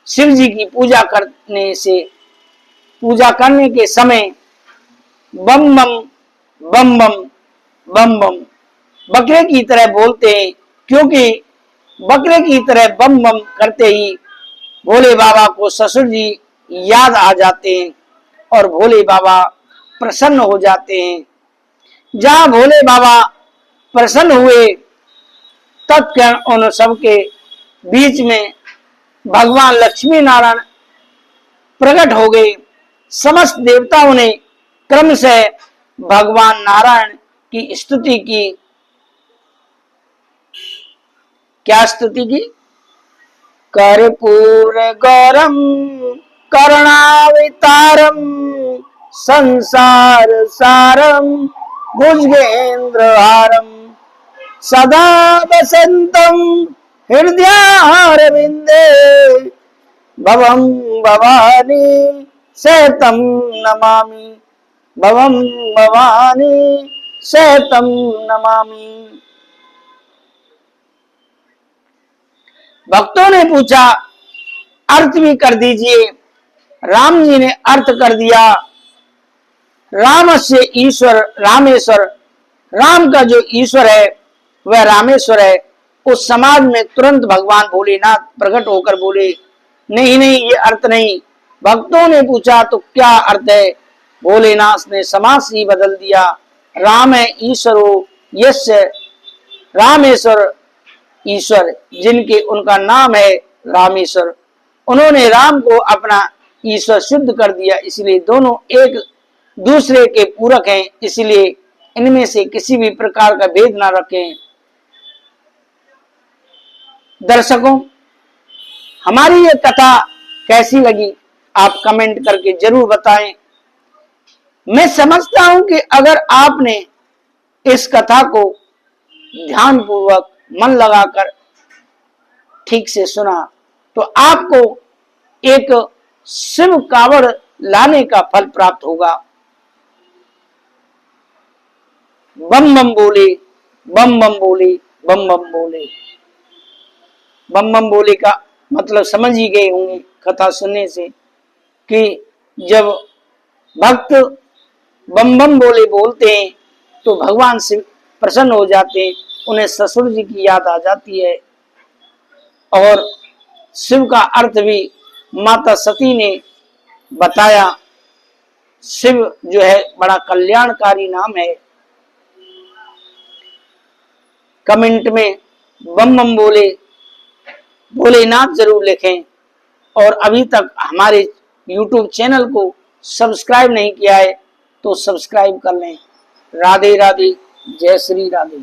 शिव जी की पूजा करने के समय बम बम बम बम बम बम बकरे की तरह बोलते हैं, क्योंकि बकरे की तरह बम बम करते ही भोले बाबा को ससुर जी याद आ जाते हैं और भोले बाबा प्रसन्न हो जाते हैं। जहां भोले बाबा प्रसन्न हुए तत्क्षण उन सबके बीच में भगवान लक्ष्मी नारायण प्रकट हो गए। समस्त देवताओं ने क्रम से भगवान नारायण की स्तुति की। क्या स्तुति की? कर्पूर गौरम करुणावतारम संसार सारम भुजगेन्द्रहारम सदा वसंतम हृदयारविंदे भवम भवानी सहितं नमामि, भवम भवानी सहितं नमामि। भक्तों ने पूछा अर्थ भी कर दीजिए। राम जी ने अर्थ कर दिया। राम से ईश्वर रामेश्वर, राम का जो ईश्वर है वह रामेश्वर है। उस समाज में तुरंत भगवान भोलेनाथ प्रकट होकर बोले, नहीं नहीं, ये अर्थ नहीं। भक्तों ने पूछा तो क्या अर्थ है? भोलेनाथ ने समाज ही बदल दिया। राम है ईश्वरो यस्य रामेश्वर, ईश्वर जिनके उनका नाम है रामेश्वर, उन्होंने राम को अपना ईश्वर सिद्ध कर दिया। इसलिए दोनों एक दूसरे के पूरक हैं, इसलिए इनमें से किसी भी प्रकार का भेद ना रखें। दर्शकों, हमारी ये कथा कैसी लगी आप कमेंट करके जरूर बताएं। मैं समझता हूं कि अगर आपने इस कथा को ध्यानपूर्वक मन लगाकर ठीक से सुना तो आपको एक शिव कावड़ लाने का फल प्राप्त होगा। बम बम बोले, बम बम बोले, बम बम बोले। बम बम बोले का मतलब समझ ही गए होंगे कथा सुनने से कि जब भक्त बम बम बोले बोलते हैं तो भगवान शिव प्रसन्न हो जाते हैं, उन्हें ससुर जी की याद आ जाती है। और शिव का अर्थ भी माता सती ने बताया। शिव जो है बड़ा कल्याणकारी नाम है। कमेंट में बम बम बोले भोलेनाथ जरूर लिखें। और अभी तक हमारे YouTube चैनल को सब्सक्राइब नहीं किया है तो सब्सक्राइब कर लें। राधे राधे, जय श्री राधे।